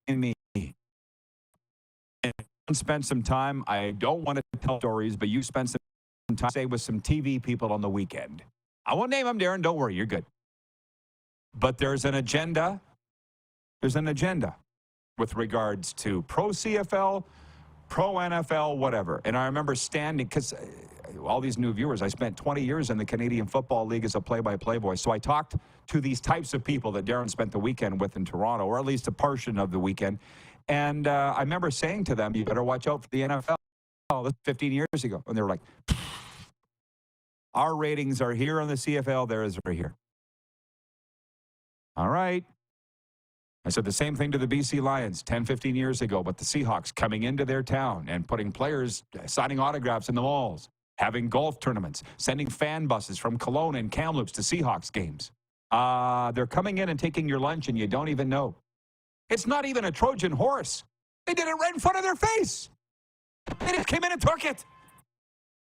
In me. And spend some time. I don't want to tell stories, but you spent some time, say, with some TV people on the weekend. I won't name them, Darren. Don't worry. You're good. But there's an agenda. There's an agenda with regards to pro CFL, pro NFL, whatever. And I remember standing, because all these new viewers, I spent 20 years in the Canadian Football League as a play-by-play voice. So I talked to these types of people that Darren spent the weekend with in Toronto, or at least a portion of the weekend. And I remember saying to them, you better watch out for the NFL. Oh, that's 15 years ago. And they were like, our ratings are here on the CFL, theirs are here. All right. I said the same thing to the BC Lions 10, 15 years ago, but the Seahawks coming into their town and putting players, signing autographs in the malls, having golf tournaments, sending fan buses from Kelowna and Kamloops to Seahawks games. They're coming in and taking your lunch and you don't even know. It's not even a Trojan horse. They did it right in front of their face. They just came in and took it.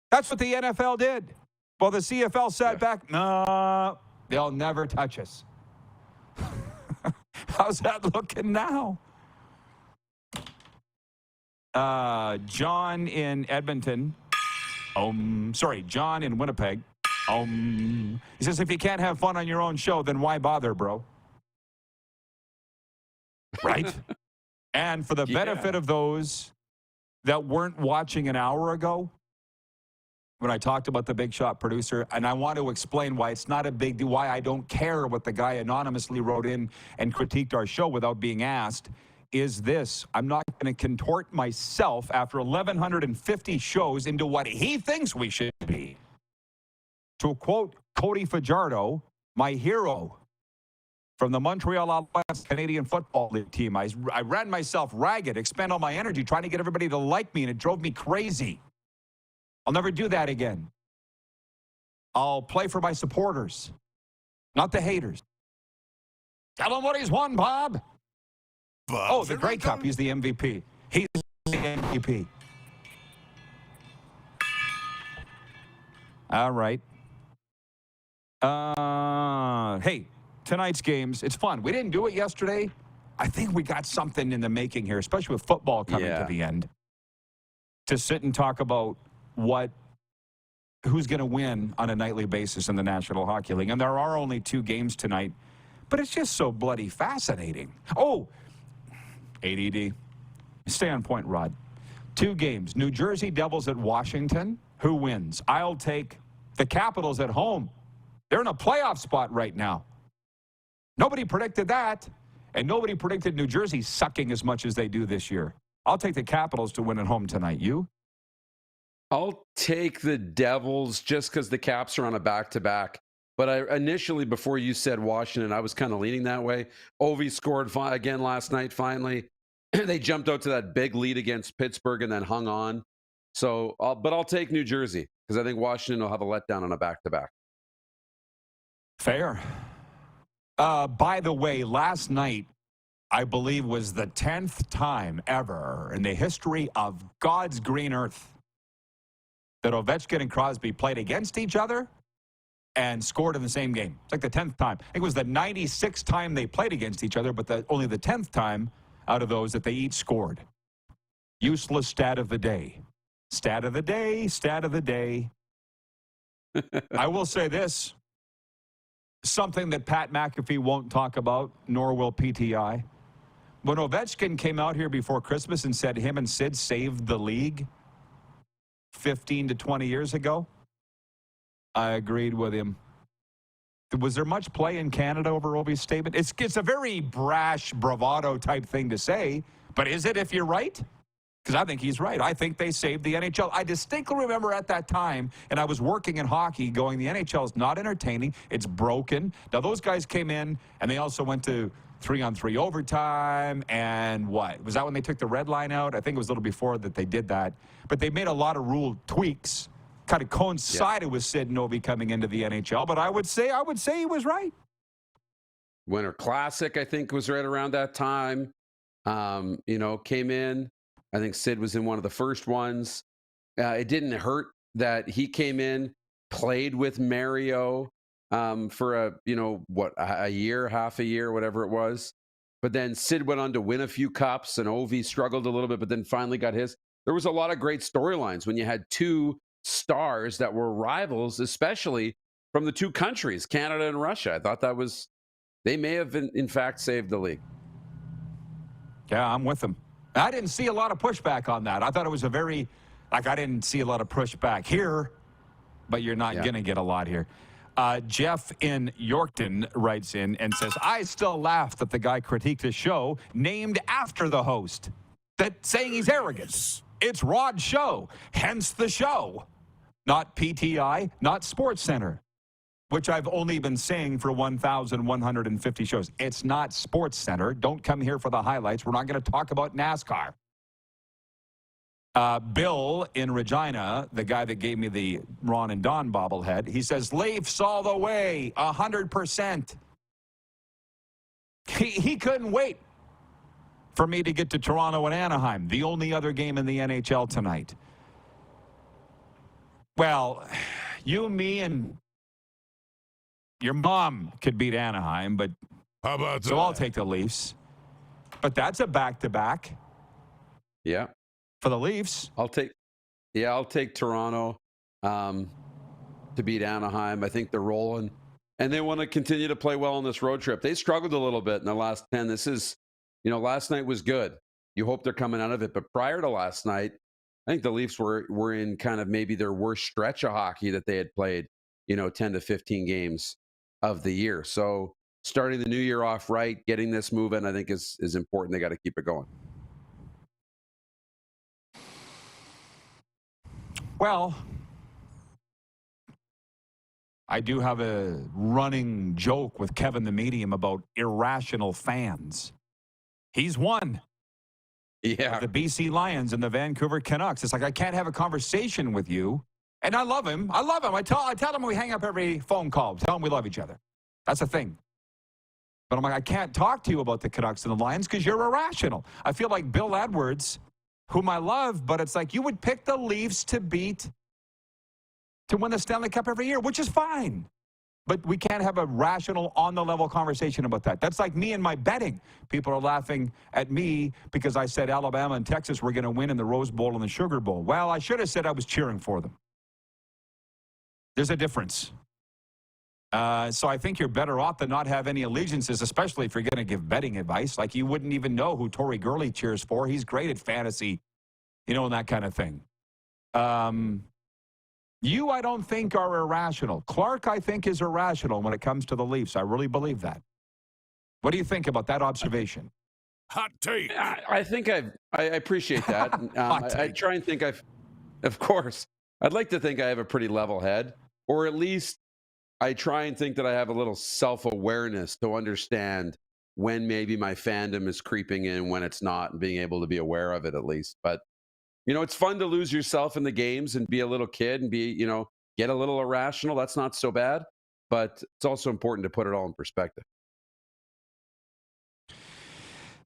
That's what the NFL did. Well, the CFL sat back. No, they'll never touch us. How's that looking now? John in Edmonton. John in Winnipeg. He says, if you can't have fun on your own show, then why bother, bro? Right? And for the benefit of those that weren't watching an hour ago, when I talked about the big shot producer, and I want to explain why it's not a big deal, why I don't care what the guy anonymously wrote in and critiqued our show without being asked, is this. I'm not going to contort myself after 1,150 shows into what he thinks we should be. To quote Cody Fajardo, my hero from the Montreal Alouettes Canadian Football League team, I ran myself ragged, expend all my energy trying to get everybody to like me, and it drove me crazy. I'll never do that again. I'll play for my supporters, not the haters. Tell him what he's won, Bob. Oh, the Grey Cup. He's the MVP. He's the MVP. All right. Hey, tonight's games, it's fun. We didn't do it yesterday. I think we got something in the making here, especially with football coming to the end, to sit and talk about who's going to win on a nightly basis in the National Hockey League. And there are only 2 games tonight, but it's just so bloody fascinating. Oh, ADD. Stay on point, Rod. 2 games. New Jersey Devils at Washington. Who wins? I'll take the Capitals at home. They're in a playoff spot right now. Nobody predicted that, and nobody predicted New Jersey sucking as much as they do this year. I'll take the Capitals to win at home tonight. You? I'll take the Devils just because the Caps are on a back-to-back. But I initially, before you said Washington, I was kind of leaning that way. Ovi scored again last night, finally. They jumped out to that big lead against Pittsburgh and then hung on. So, but I'll take New Jersey because I think Washington will have a letdown on a back-to-back. Fair. By the way, last night, I believe, was the 10th time ever in the history of God's green earth that Ovechkin and Crosby played against each other and scored in the same game. It's like the 10th time. I think it was the 96th time they played against each other, but only the 10th time out of those that they each scored. Useless stat of the day. Stat of the day, stat of the day. I will say this. Something that Pat McAfee won't talk about, nor will PTI. When Ovechkin came out here before Christmas and said him and Sid saved the league 15 to 20 years ago, I agreed with him. Was there much play in Canada over Ovi's statement? It's a very brash, bravado type thing to say, but is it if you're right? Because I think he's right. I think they saved the NHL. I distinctly remember at that time, and I was working in hockey, going, the NHL is not entertaining. It's broken. Now, those guys came in, and they also went to 3-on-3 overtime, and what? Was that when they took the red line out? I think it was a little before that they did that. But they made a lot of rule tweaks, kind of coincided with Sid and Ovi coming into the NHL. But I would say he was right. Winter Classic, I think, was right around that time. Came in. I think Sid was in one of the first ones. It didn't hurt that he came in, played with Mario for a year, half a year, whatever it was. But then Sid went on to win a few cups, and Ovi struggled a little bit, but then finally got his. There was a lot of great storylines when you had 2 stars that were rivals, especially from the 2 countries, Canada and Russia. I thought they may have, in fact, saved the league. Yeah, I'm with them. I didn't see a lot of pushback on that. I thought it was I didn't see a lot of pushback here, but you're not going to get a lot here. Jeff in Yorkton writes in and says, I still laugh that the guy critiqued his show named after the host, saying he's arrogant. It's Rod's show, hence the show. Not PTI, not Sports Center, which I've only been saying for 1,150 shows. It's not Sports Center. Don't come here for the highlights. We're not going to talk about NASCAR. Bill in Regina, the guy that gave me the Ron and Don bobblehead, he says, Leafs all the way, 100%. He couldn't wait for me to get to Toronto and Anaheim, the only other game in the NHL tonight. Well, you, me, and your mom could beat Anaheim, but how about so I'll take the Leafs. But that's a back-to-back. Yeah. For the Leafs. I'll take Toronto to beat Anaheim. I think they're rolling. And they want to continue to play well on this road trip. They struggled a little bit in the last 10. Last night was good. You hope they're coming out of it. But prior to last night, I think the Leafs were in kind of maybe their worst stretch of hockey that they had played, 10 to 15 games of the year. So starting the new year off right, getting this moving, I think is important. They got to keep it going. Well, I do have a running joke with Kevin the Medium about irrational fans. He's one. Yeah. The BC Lions and the Vancouver Canucks. It's like I can't have a conversation with you. And I love him. I tell him we hang up every phone call. Tell him we love each other. That's the thing. But I'm like, I can't talk to you about the Canucks and the Lions because you're irrational. I feel like Bill Edwards, whom I love, but it's like you would pick the Leafs to win the Stanley Cup every year, which is fine. But we can't have a rational, on-the-level conversation about that. That's like me and my betting. People are laughing at me because I said Alabama and Texas were going to win in the Rose Bowl and the Sugar Bowl. Well, I should have said I was cheering for them. There's a difference. So I think you're better off to not have any allegiances, especially if you're going to give betting advice. Like you wouldn't even know who Torrey Gurley cheers for. He's great at fantasy, and that kind of thing. You, I don't think, are irrational. Clark, I think, is irrational when it comes to the Leafs. I really believe that. What do you think about that observation? Hot take. I think I appreciate that. I try and think of course, I'd like to think I have a pretty level head, or at least I try and think that I have a little self-awareness to understand when maybe my fandom is creeping in, when it's not, and being able to be aware of it at least. But it's fun to lose yourself in the games and be a little kid and be, get a little irrational. That's not so bad, but it's also important to put it all in perspective.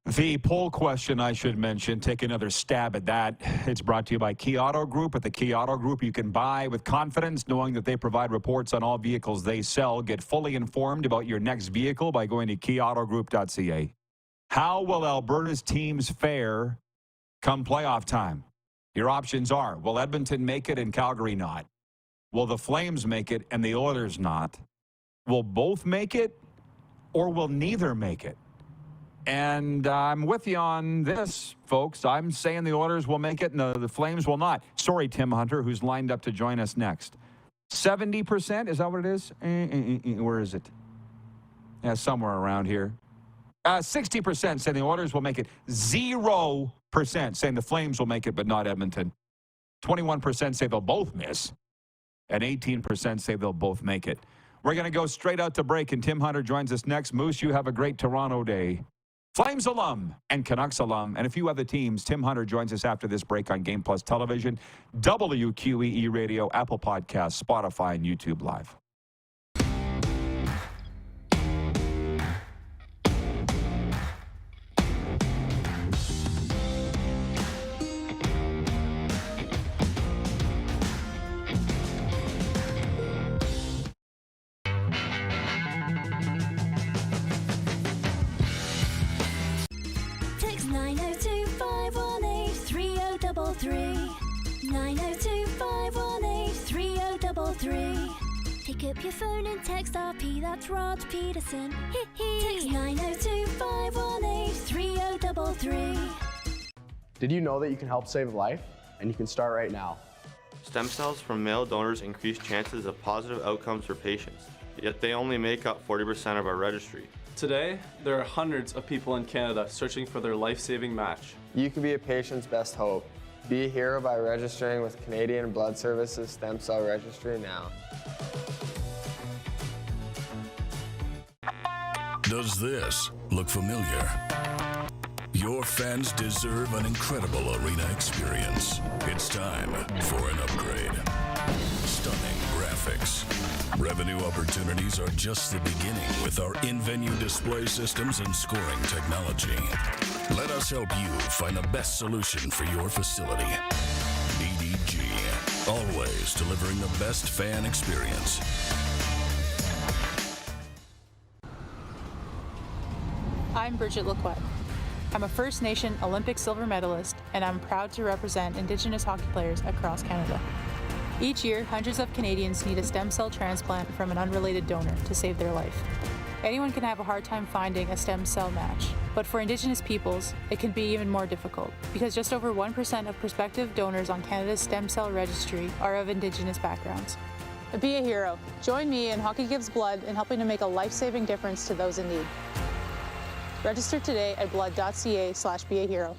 The poll question, I should mention, take another stab at that. It's brought to you by Key Auto Group. At the Key Auto Group, you can buy with confidence, knowing that they provide reports on all vehicles they sell. Get fully informed about your next vehicle by going to keyautogroup.ca. How will Alberta's teams fare come playoff time? Your options are, will Edmonton make it and Calgary not? Will the Flames make it and the Oilers not? Will both make it or will neither make it? And I'm with you on this, folks. I'm saying the Oilers will make it and the Flames will not. Sorry, Tim Hunter, who's lined up to join us next. 70%, is that what it is? Where is it? Yeah, somewhere around here. 60% saying the Oilers will make it. 0% saying the Flames will make it, but not Edmonton. 21% say they'll both miss. And 18% say they'll both make it. We're going to go straight out to break, and Tim Hunter joins us next. Moose, you have a great Toronto day. Flames alum and Canucks alum and a few other teams. Tim Hunter joins us after this break on Game Plus Television, WQEE Radio, Apple Podcasts, Spotify, and YouTube Live. Text 902-518-3033. 902-518-3033. Pick up your phone and text RP, that's Rod Pedersen. Text 902-518-3033. Did you know that you can help save a life? And you can start right now. Stem cells from male donors increase chances of positive outcomes for patients, yet they only make up 40% of our registry. Today, there are hundreds of people in Canada searching for their life-saving match. You can be a patient's best hope. Be a hero by registering with Canadian Blood Services Stem Cell Registry now. Does this look familiar? Your fans deserve an incredible arena experience. It's time for an upgrade. Stunning graphics. Revenue opportunities are just the beginning with our in-venue display systems and scoring technology. Let us help you find the best solution for your facility. EDG, always delivering the best fan experience. I'm Bridget Lacquette. I'm a First Nation Olympic silver medalist, and I'm proud to represent Indigenous hockey players across Canada. Each year, hundreds of Canadians need a stem cell transplant from an unrelated donor to save their life. Anyone can have a hard time finding a stem cell match, but for Indigenous peoples, it can be even more difficult because just over 1% of prospective donors on Canada's stem cell registry are of Indigenous backgrounds. Be a hero. Join me in Hockey Gives Blood in helping to make a life-saving difference to those in need. Register today at blood.ca/beahero.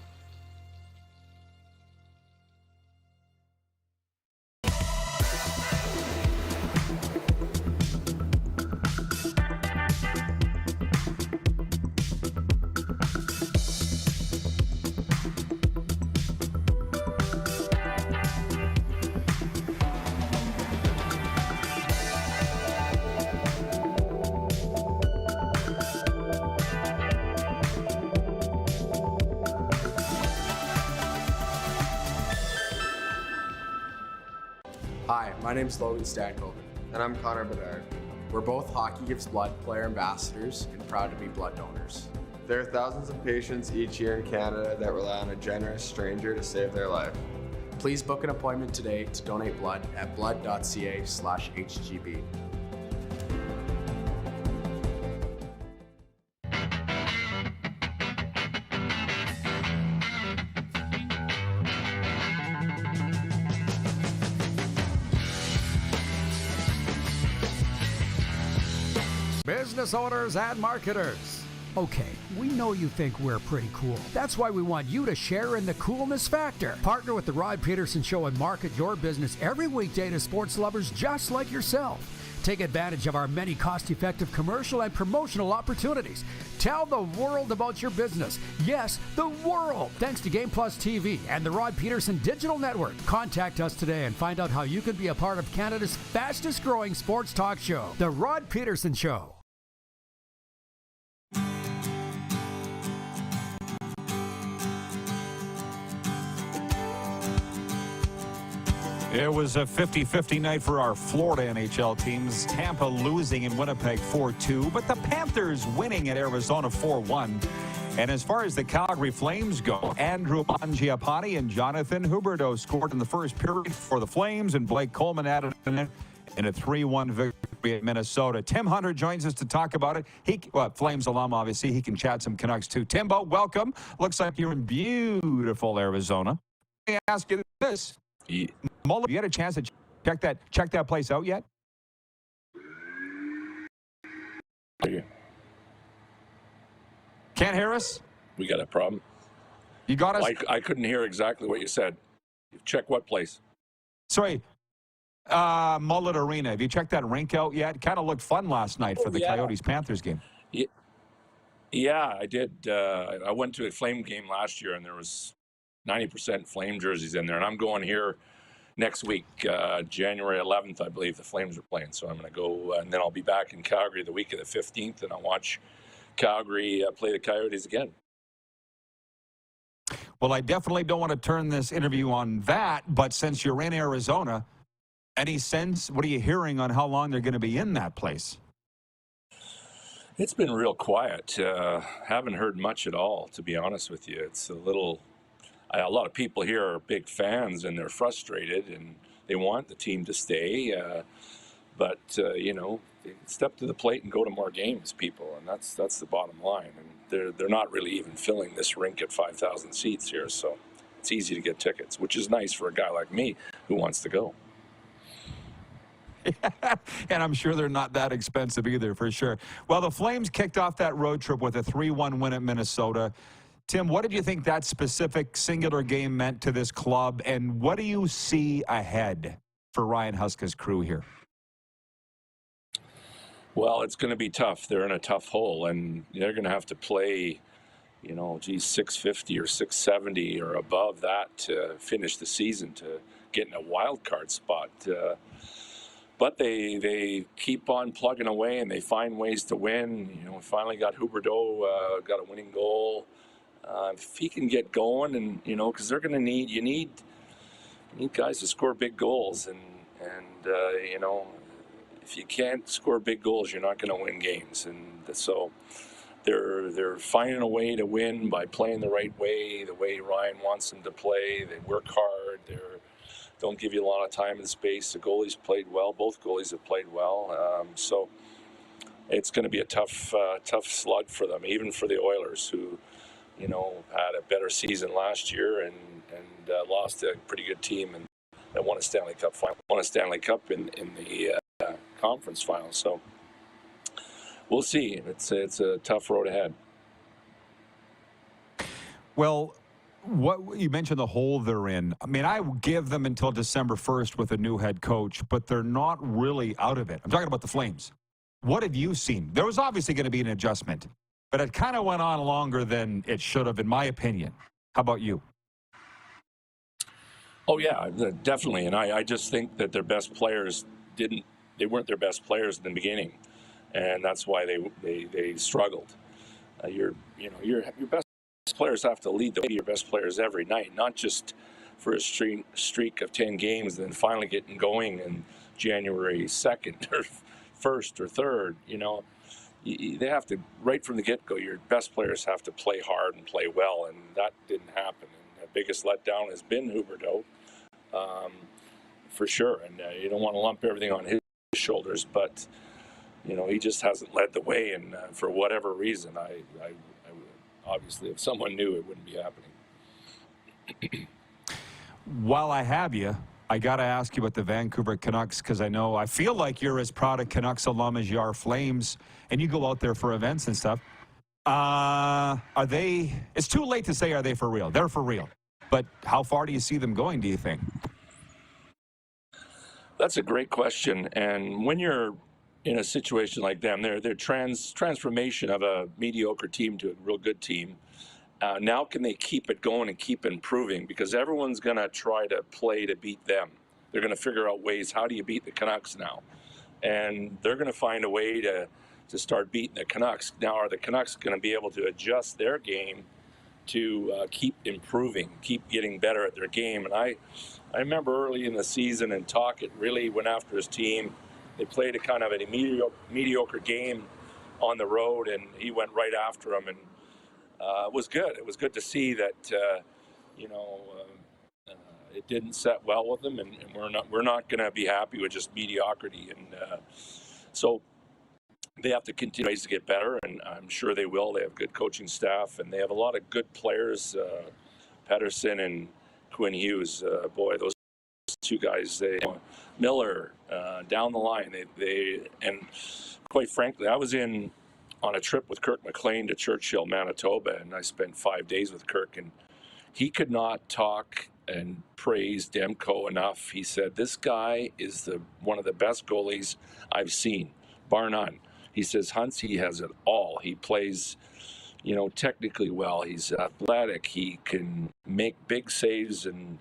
Hi, my name is Logan Stankoven. And I'm Connor Bedard. We're both Hockey Gives Blood player ambassadors and proud to be blood donors. There are thousands of patients each year in Canada that rely on a generous stranger to save their life. Please book an appointment today to donate blood at blood.ca/HGB. Business owners and marketers. Okay, we know you think we're pretty cool. That's why we want you to share in the coolness factor. Partner with The Rod Pedersen Show and market your business every weekday to sports lovers just like yourself. Take advantage of our many cost-effective commercial and promotional opportunities. Tell the world about your business. Yes, the world. Thanks to Game Plus TV and the Rod Pedersen Digital Network. Contact us today and find out how you can be a part of Canada's fastest-growing sports talk show, The Rod Pedersen Show. It was a 50-50 night for our Florida NHL teams. Tampa losing in Winnipeg 4-2, but the Panthers winning at Arizona 4-1. And as far as the Calgary Flames go, Andrew Mangiapane and Jonathan Huberdeau scored in the first period for the Flames, and Blake Coleman added in a 3-1 victory at Minnesota. Tim Hunter joins us to talk about it. Flames alum, obviously. He can chat some Canucks, too. Timbo, welcome. Looks like you're in beautiful Arizona. Let me ask you this. Muller, you had a chance to check that place out yet? Can't hear us? We got a problem. You got us? I couldn't hear exactly what you said. Check what place? Sorry. Mullet Arena. Have you checked that rink out yet? Kind of looked fun last night for the Coyotes-Panthers game. Yeah, I did. I went to a Flame game last year, and there was 90% Flame jerseys in there. And I'm going here next week, January 11th, I believe the Flames are playing. So I'm going to go, and then I'll be back in Calgary the week of the 15th, and I'll watch Calgary play the Coyotes again. Well, I definitely don't want to turn this interview on that, but since you're in Arizona, any sense, what are you hearing on how long they're going to be in that place? It's been real quiet. Haven't heard much at all, to be honest with you. It's a lot of people here are big fans, and they're frustrated, and they want the team to stay. But step to the plate and go to more games, people, and that's the bottom line. And they're not really even filling this rink at 5,000 seats here, so it's easy to get tickets, which is nice for a guy like me who wants to go. And I'm sure they're not that expensive either, for sure. Well, the Flames kicked off that road trip with a 3-1 win at Minnesota. Tim, what did you think that specific singular game meant to this club, and what do you see ahead for Ryan Huska's crew here? Well, it's going to be tough. They're in a tough hole, and they're going to have to play, 650 or 670 or above that to finish the season to get in a wild card spot. But they keep on plugging away, and they find ways to win. We finally got Huberdeau, got a winning goal. If he can get going, and because they're going to need guys to score big goals, and if you can't score big goals, you're not going to win games. And so they're finding a way to win by playing the right way, the way Ryan wants them to play. They work hard. They don't give you a lot of time and space. The goalies played well. Both goalies have played well. So it's going to be a tough slug for them, even for the Oilers, who, you know, had a better season last year and lost to a pretty good team and that won a Stanley Cup final, won a Stanley Cup in the conference final. So we'll see. It's a tough road ahead. Well, what you mentioned the hole they're in. I mean, I give them until December 1st with a new head coach, but they're not really out of it. I'm talking about the Flames. What have you seen? There was obviously going to be an adjustment, but it kind of went on longer than it should have, in my opinion. How about you? Oh yeah, definitely. And I just think that their best players weren't their best players in the beginning, and that's why they struggled. Your best players have to lead the way to your best players every night, not just for a streak of 10 games and then finally getting going in January 2nd or 1st or 3rd. You know, they have to, right from the get-go, your best players have to play hard and play well, and that didn't happen. And the biggest letdown has been Huberdeau, for sure. And you don't want to lump everything on his shoulders, but you know, he just hasn't led the way, and for whatever reason, I obviously, if someone knew, it wouldn't be happening. While I have you, I got to ask you about the Vancouver Canucks, because I feel like you're as proud a Canucks alum as you are Flames, and you go out there for events and stuff. It's too late to say, are they for real? They're for real. But how far do you see them going, do you think? That's a great question. And when you're in a situation like them, their transformation of a mediocre team to a real good team, now can they keep it going and keep improving? Because everyone's going to try to play to beat them. They're going to figure out ways, how do you beat the Canucks now? And they're going to find a way to start beating the Canucks. Now, are the Canucks going to be able to adjust their game to keep improving, keep getting better at their game? And I remember early in the season, and Tocchet really went after his team. They played a kind of a mediocre game on the road, and he went right after them, and it was good. It was good to see that it didn't set well with them, and we're not going to be happy with just mediocrity, and so they have to continue ways to get better, and I'm sure they will. They have good coaching staff, and they have a lot of good players. Pedersen and Quinn Hughes, boy, those two guys, Miller, down the line, and quite frankly, I was on a trip with Kirk McLean to Churchill, Manitoba, and I spent 5 days with Kirk, and he could not talk and praise Demko enough. He said, this guy is one of the best goalies I've seen, bar none. He says, Hunts, he has it all. He plays, technically well. He's athletic. He can make big saves and,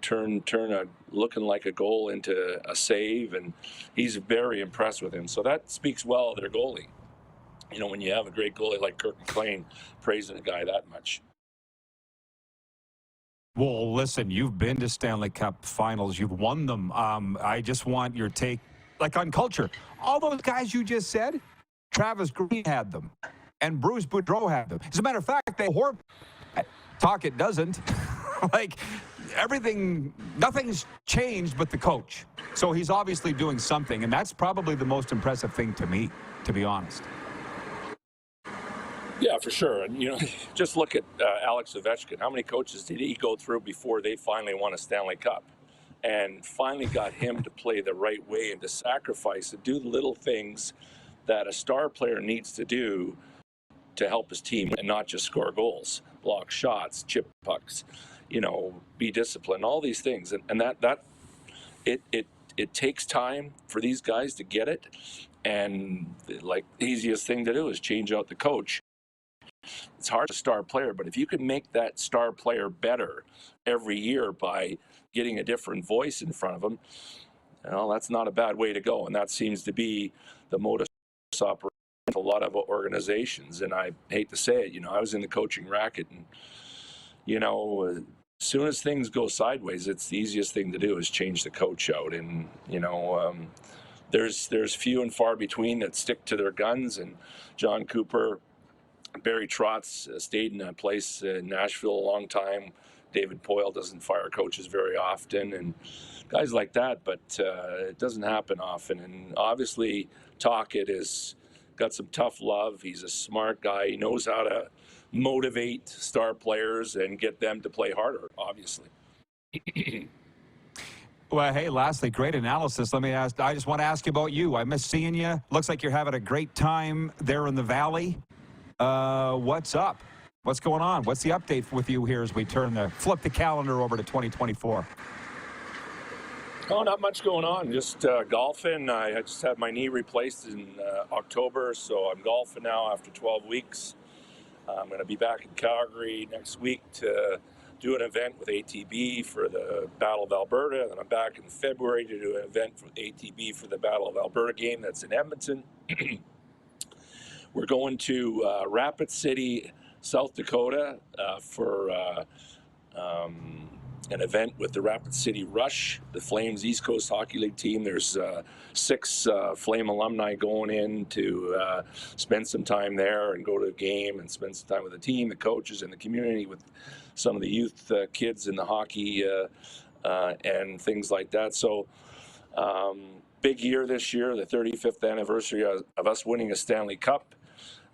turn a looking like a goal into a save. And he's very impressed with him. So that speaks well of their goalie. When you have a great goalie like Kirk McLean praising a guy that much. Well, listen, you've been to Stanley Cup finals. You've won them. I just want your take, like on culture. All those guys you just said, Travis Green had them, and Bruce Boudreau had them. As a matter of fact, Tocchet doesn't. Like, nothing's changed but the coach. So he's obviously doing something, and that's probably the most impressive thing to me, to be honest. Yeah, for sure. And, just look at Alex Ovechkin. How many coaches did he go through before they finally won a Stanley Cup? And finally got him to play the right way and to sacrifice and do the little things that a star player needs to do to help his team and not just score goals, block shots, chip pucks, be disciplined, all these things. And that it takes time for these guys to get it. And the easiest thing to do is change out the coach. It's hard to star player, but if you can make that star player better every year by getting a different voice in front of them, that's not a bad way to go. And that seems to be the modus operandi of a lot of organizations. And I hate to say it, I was in the coaching racket, and as soon as things go sideways, it's the easiest thing to do is change the coach out. And there's few and far between that stick to their guns. And John Cooper, Barry Trotz stayed in a place in Nashville a long time. David Poyle doesn't fire coaches very often, and guys like that, but it doesn't happen often. And obviously, Tocchet has got some tough love. He's a smart guy. He knows how to motivate star players and get them to play harder, obviously. Well, hey, lastly, great analysis. I just want to ask you about you. I miss seeing you. Looks like you're having a great time there in the Valley. What's up? What's going on? What's the update with you here as we flip the calendar over to 2024? Oh, not much going on. Just golfing. I just had my knee replaced in October, so I'm golfing now after 12 weeks. I'm going to be back in Calgary next week to do an event with ATB for the Battle of Alberta. Then I'm back in February to do an event for ATB for the Battle of Alberta game that's in Edmonton. We're going to Rapid City, South Dakota for an event with the Rapid City Rush, the Flames East Coast Hockey League team. There's 6 Flame alumni going in to spend some time there and go to a game and spend some time with the team, the coaches, and the community with some of the youth kids in the hockey and things like that. So big year this year, the 35th anniversary of us winning a Stanley Cup.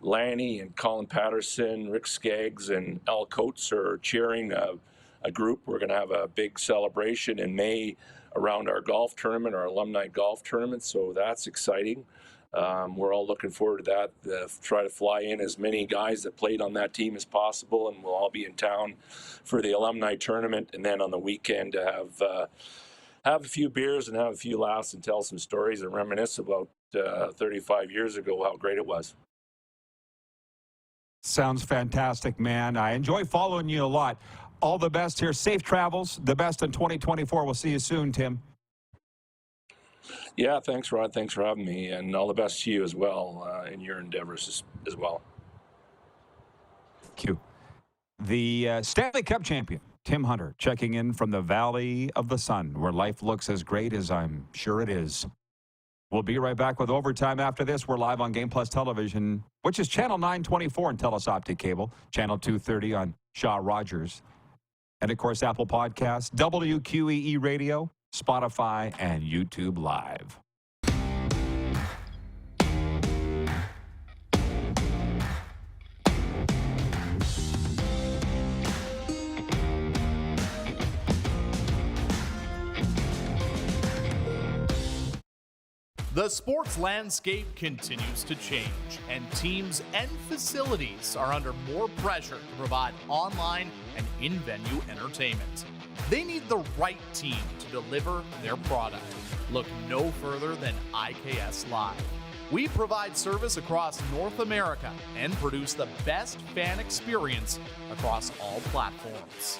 Lanny and Colin Pedersen, Rick Skaggs, and Al Coates are cheering a group. We're going to have a big celebration in May around our golf tournament, our alumni golf tournament, so that's exciting. We're all looking forward to that. Try to fly in as many guys that played on that team as possible, and we'll all be in town for the alumni tournament, and then on the weekend to have a few beers and have a few laughs and tell some stories and reminisce about 35 years ago, how great it was. Sounds fantastic, man. I enjoy following you a lot. All the best here. Safe travels. The best in 2024. We'll see you soon, Tim. Yeah, thanks, Rod. Thanks for having me, and all the best to you as well in your endeavors as well. Thank you. The Stanley Cup champion, Tim Hunter, checking in from the Valley of the Sun, where life looks as great as I'm sure it is. We'll be right back with Overtime after this. We're live on Game Plus Television, which is Channel 924 and Telus Optic Cable, Channel 230 on Shaw Rogers, and, of course, Apple Podcasts, WQEE Radio, Spotify, and YouTube Live. The sports landscape continues to change, and teams and facilities are under more pressure to provide online and in-venue entertainment. They need the right team to deliver their product. Look no further than IKS Live. We provide service across North America and produce the best fan experience across all platforms.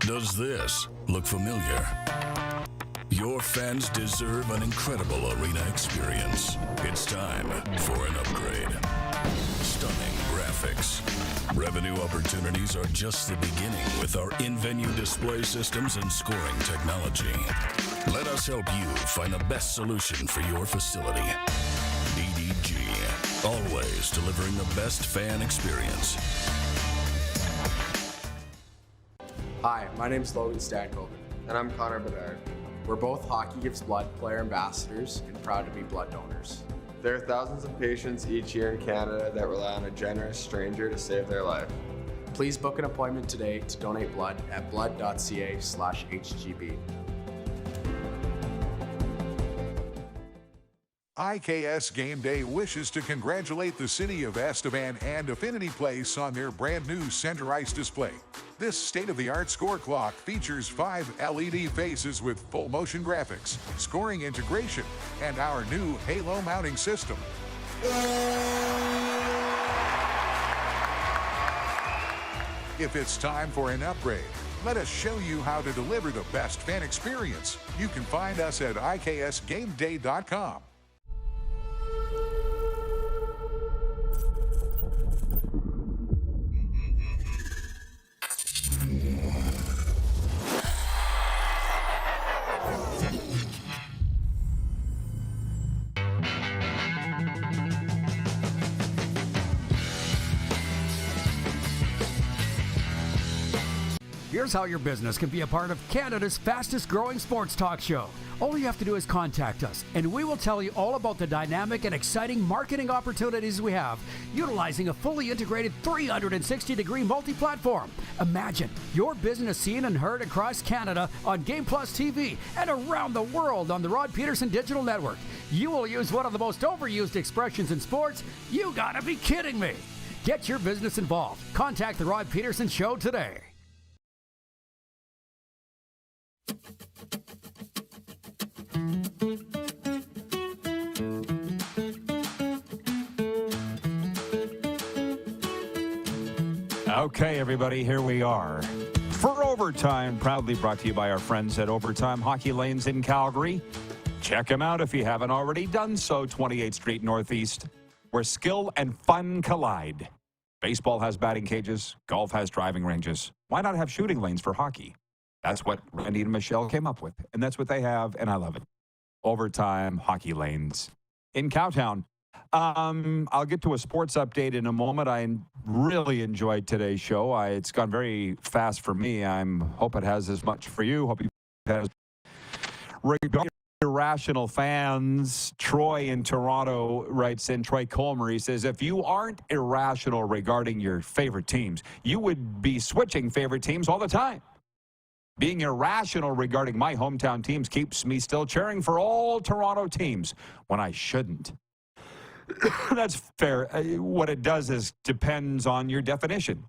Does this look familiar? Your fans deserve an incredible arena experience. It's time for an upgrade. Stunning graphics. Revenue opportunities are just the beginning with our in-venue display systems and scoring technology. Let us help you find the best solution for your facility. DDG, always delivering the best fan experience. Hi, my name is Logan Stankoven. And I'm Connor Bedard. We're both Hockey Gives Blood player ambassadors and proud to be blood donors. There are thousands of patients each year in Canada that rely on a generous stranger to save their life. Please book an appointment today to donate blood at blood.ca/HGB. IKS Game Day wishes to congratulate the city of Estevan and Affinity Place on their brand new center ice display. This state-of-the-art score clock features 5 LED faces with full motion graphics, scoring integration, and our new halo mounting system. If it's time for an upgrade, let us show you how to deliver the best fan experience. You can find us at iksgameday.com. Here's how your business can be a part of Canada's fastest growing sports talk show. All you have to do is contact us, and we will tell you all about the dynamic and exciting marketing opportunities we have, utilizing a fully integrated 360-degree multi-platform. Imagine your business seen and heard across Canada on Game Plus TV and around the world on the Rod Pedersen Digital Network. You will use one of the most overused expressions in sports. You gotta be kidding me. Get your business involved. Contact the Rod Pedersen Show today. Okay, everybody, here we are. For Overtime, proudly brought to you by our friends at Overtime Hockey Lanes in Calgary. Check them out if you haven't already done so, 28th Street Northeast, where skill and fun collide. Baseball has batting cages, golf has driving ranges. Why not have shooting lanes for hockey? That's what Randy and Michelle came up with, and that's what they have, and I love it. Overtime Hockey Lanes in Cowtown. I'll get to a sports update in a moment. I really enjoyed today's show. It's gone very fast for me. I hope it has as much for you. Hope it has. Regarding irrational fans, Troy in Toronto writes in, Troy Colmer, he says, if you aren't irrational regarding your favorite teams, you would be switching favorite teams all the time. Being irrational regarding my hometown teams keeps me still cheering for all Toronto teams when I shouldn't. That's fair. What it does is depends on your definition.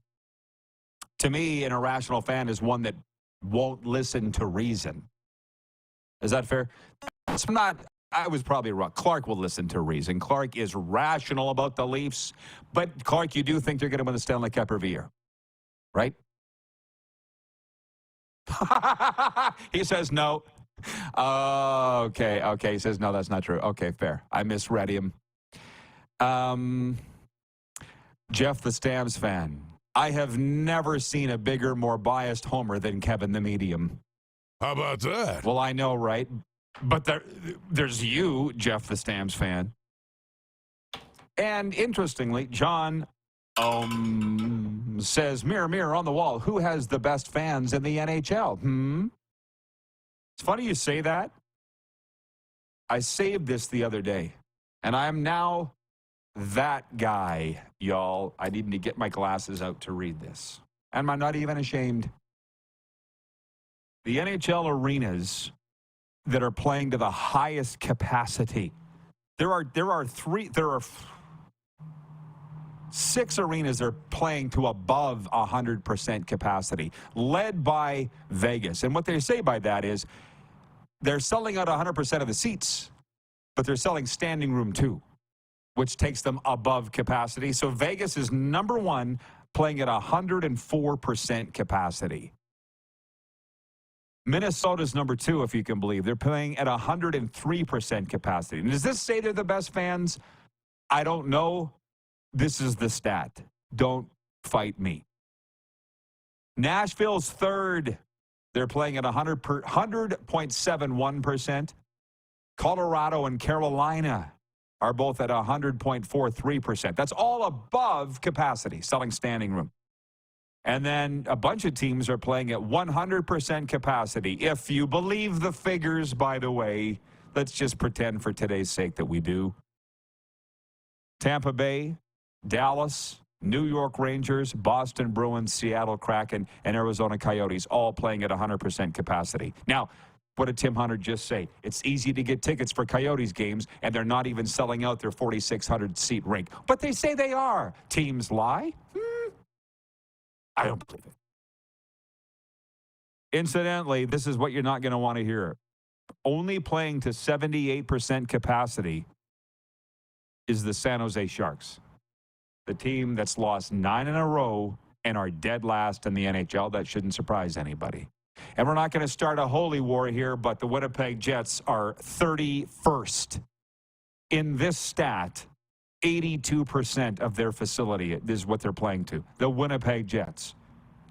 To me, an irrational fan is one that won't listen to reason. Is that fair? It's not. I was probably wrong. Clark will listen to reason. Clark is rational about the Leafs, but Clark, you do think they're going to win the Stanley Cup every year, right? He says no. Okay. He says no, that's not true. Okay, fair. I misread him. Jeff, the Stamps fan. I have never seen a bigger, more biased homer than Kevin the Medium. How about that? Well, I know, right? But there's you, Jeff, the Stamps fan. And interestingly, John says, mirror, mirror on the wall, who has the best fans in the NHL? It's funny you say that. I saved this the other day, and I am now that guy, y'all. I need to get my glasses out to read this. And I'm not even ashamed. The NHL arenas that are playing to the highest capacity. There are 6 arenas that are playing to above 100% capacity, led by Vegas. And what they say by that is they're selling out 100% of the seats, but they're selling standing room too, which takes them above capacity. So Vegas is number 1, playing at 104% capacity. Minnesota's number 2, if you can believe. They're playing at 103% capacity. And does this say they're the best fans? I don't know. This is the stat. Don't fight me. Nashville's 3rd. They're playing at 100.71%. Colorado and Carolina are both at 100.43%. That's all above capacity, selling standing room. And then a bunch of teams are playing at 100% capacity. If you believe the figures, by the way, let's just pretend for today's sake that we do. Tampa Bay, Dallas, New York Rangers, Boston Bruins, Seattle Kraken, and Arizona Coyotes all playing at 100% capacity. Now, What did Tim Hunter just say? It's easy to get tickets for Coyotes games, and they're not even selling out their 4,600-seat rink. But they say they are. Teams lie? I don't believe it. Incidentally, this is what you're not going to want to hear. Only playing to 78% capacity is the San Jose Sharks, the team that's lost 9 in a row and are dead last in the NHL. That shouldn't surprise anybody. And we're not going to start a holy war here, but the Winnipeg Jets are 31st. In this stat, 82% of their facility is what they're playing to. The Winnipeg Jets.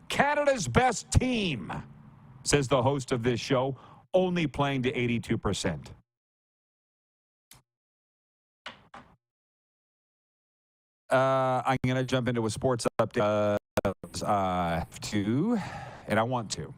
Canada's best team, says the host of this show, only playing to 82%. I'm going to jump into a sports update. And I want to.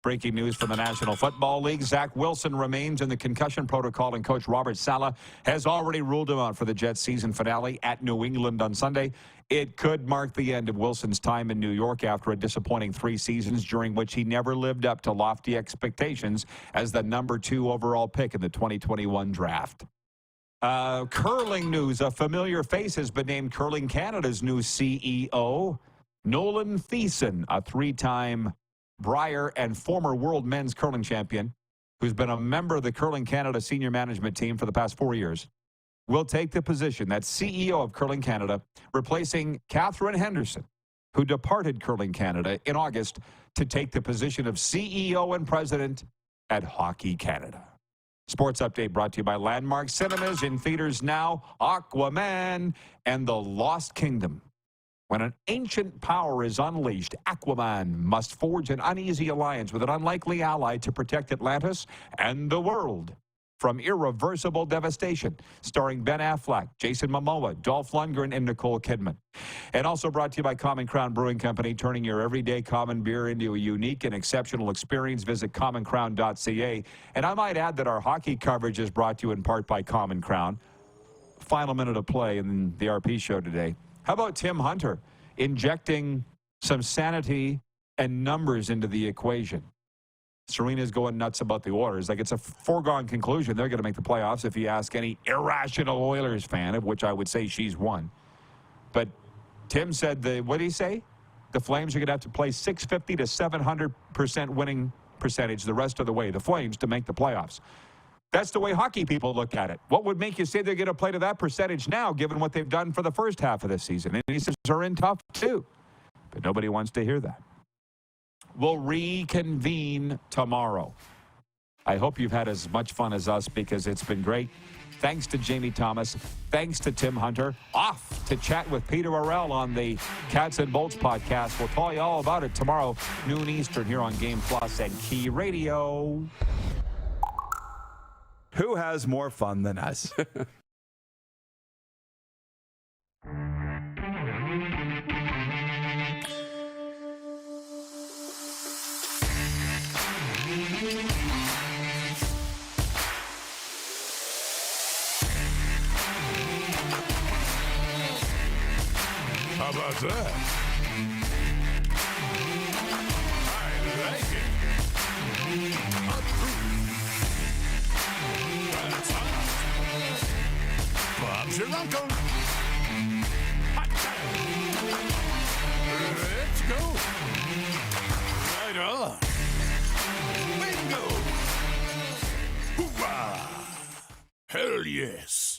Breaking news from the National Football League. Zach Wilson remains in the concussion protocol, and coach Robert Saleh has already ruled him out for the Jets season finale at New England on Sunday. It could mark the end of Wilson's time in New York after a disappointing 3 seasons during which he never lived up to lofty expectations as the number 2 overall pick in the 2021 draft. Curling news. A familiar face has been named Curling Canada's new CEO. Nolan Thiessen, a 3-time Brier and former world men's curling champion, who's been a member of the Curling Canada senior management team for the past 4 years, will take the position, that's CEO of Curling Canada, replacing Catherine Henderson, who departed Curling Canada in August to take the position of CEO and president at Hockey Canada. Sports update brought to you by Landmark Cinemas, in theaters now, Aquaman and the Lost Kingdom. When an ancient power is unleashed, Aquaman must forge an uneasy alliance with an unlikely ally to protect Atlantis and the world from irreversible devastation. Starring Ben Affleck, Jason Momoa, Dolph Lundgren, and Nicole Kidman. And also brought to you by Common Crown Brewing Company, turning your everyday common beer into a unique and exceptional experience. Visit commoncrown.ca. And I might add that our hockey coverage is brought to you in part by Common Crown. Final minute of play in the RP show today. How about Tim Hunter injecting some sanity and numbers into the equation? Serena's going nuts about the Oilers. Like, it's a foregone conclusion they're going to make the playoffs if you ask any irrational Oilers fan, of which I would say she's one. But Tim said, what did he say? The Flames are going to have to play 650 to 700% winning percentage the rest of the way, the Flames, to make the playoffs. That's the way hockey people look at it. What would make you say they're going to play to that percentage now, given what they've done for the first half of this season? And he says they're in tough, too. But nobody wants to hear that. We'll reconvene tomorrow. I hope you've had as much fun as us, because it's been great. Thanks to Jamie Thomas. Thanks to Tim Hunter. Off to chat with Peter Arell on the Cats and Bolts podcast. We'll tell you all about it tomorrow, noon Eastern, here on Game Plus and Key Radio. Who has more fun than us? How about that? I like it. That's hot. Bob's your uncle. Hot time. Let's go. Right on. Bingo. Hoorah. Hell yes.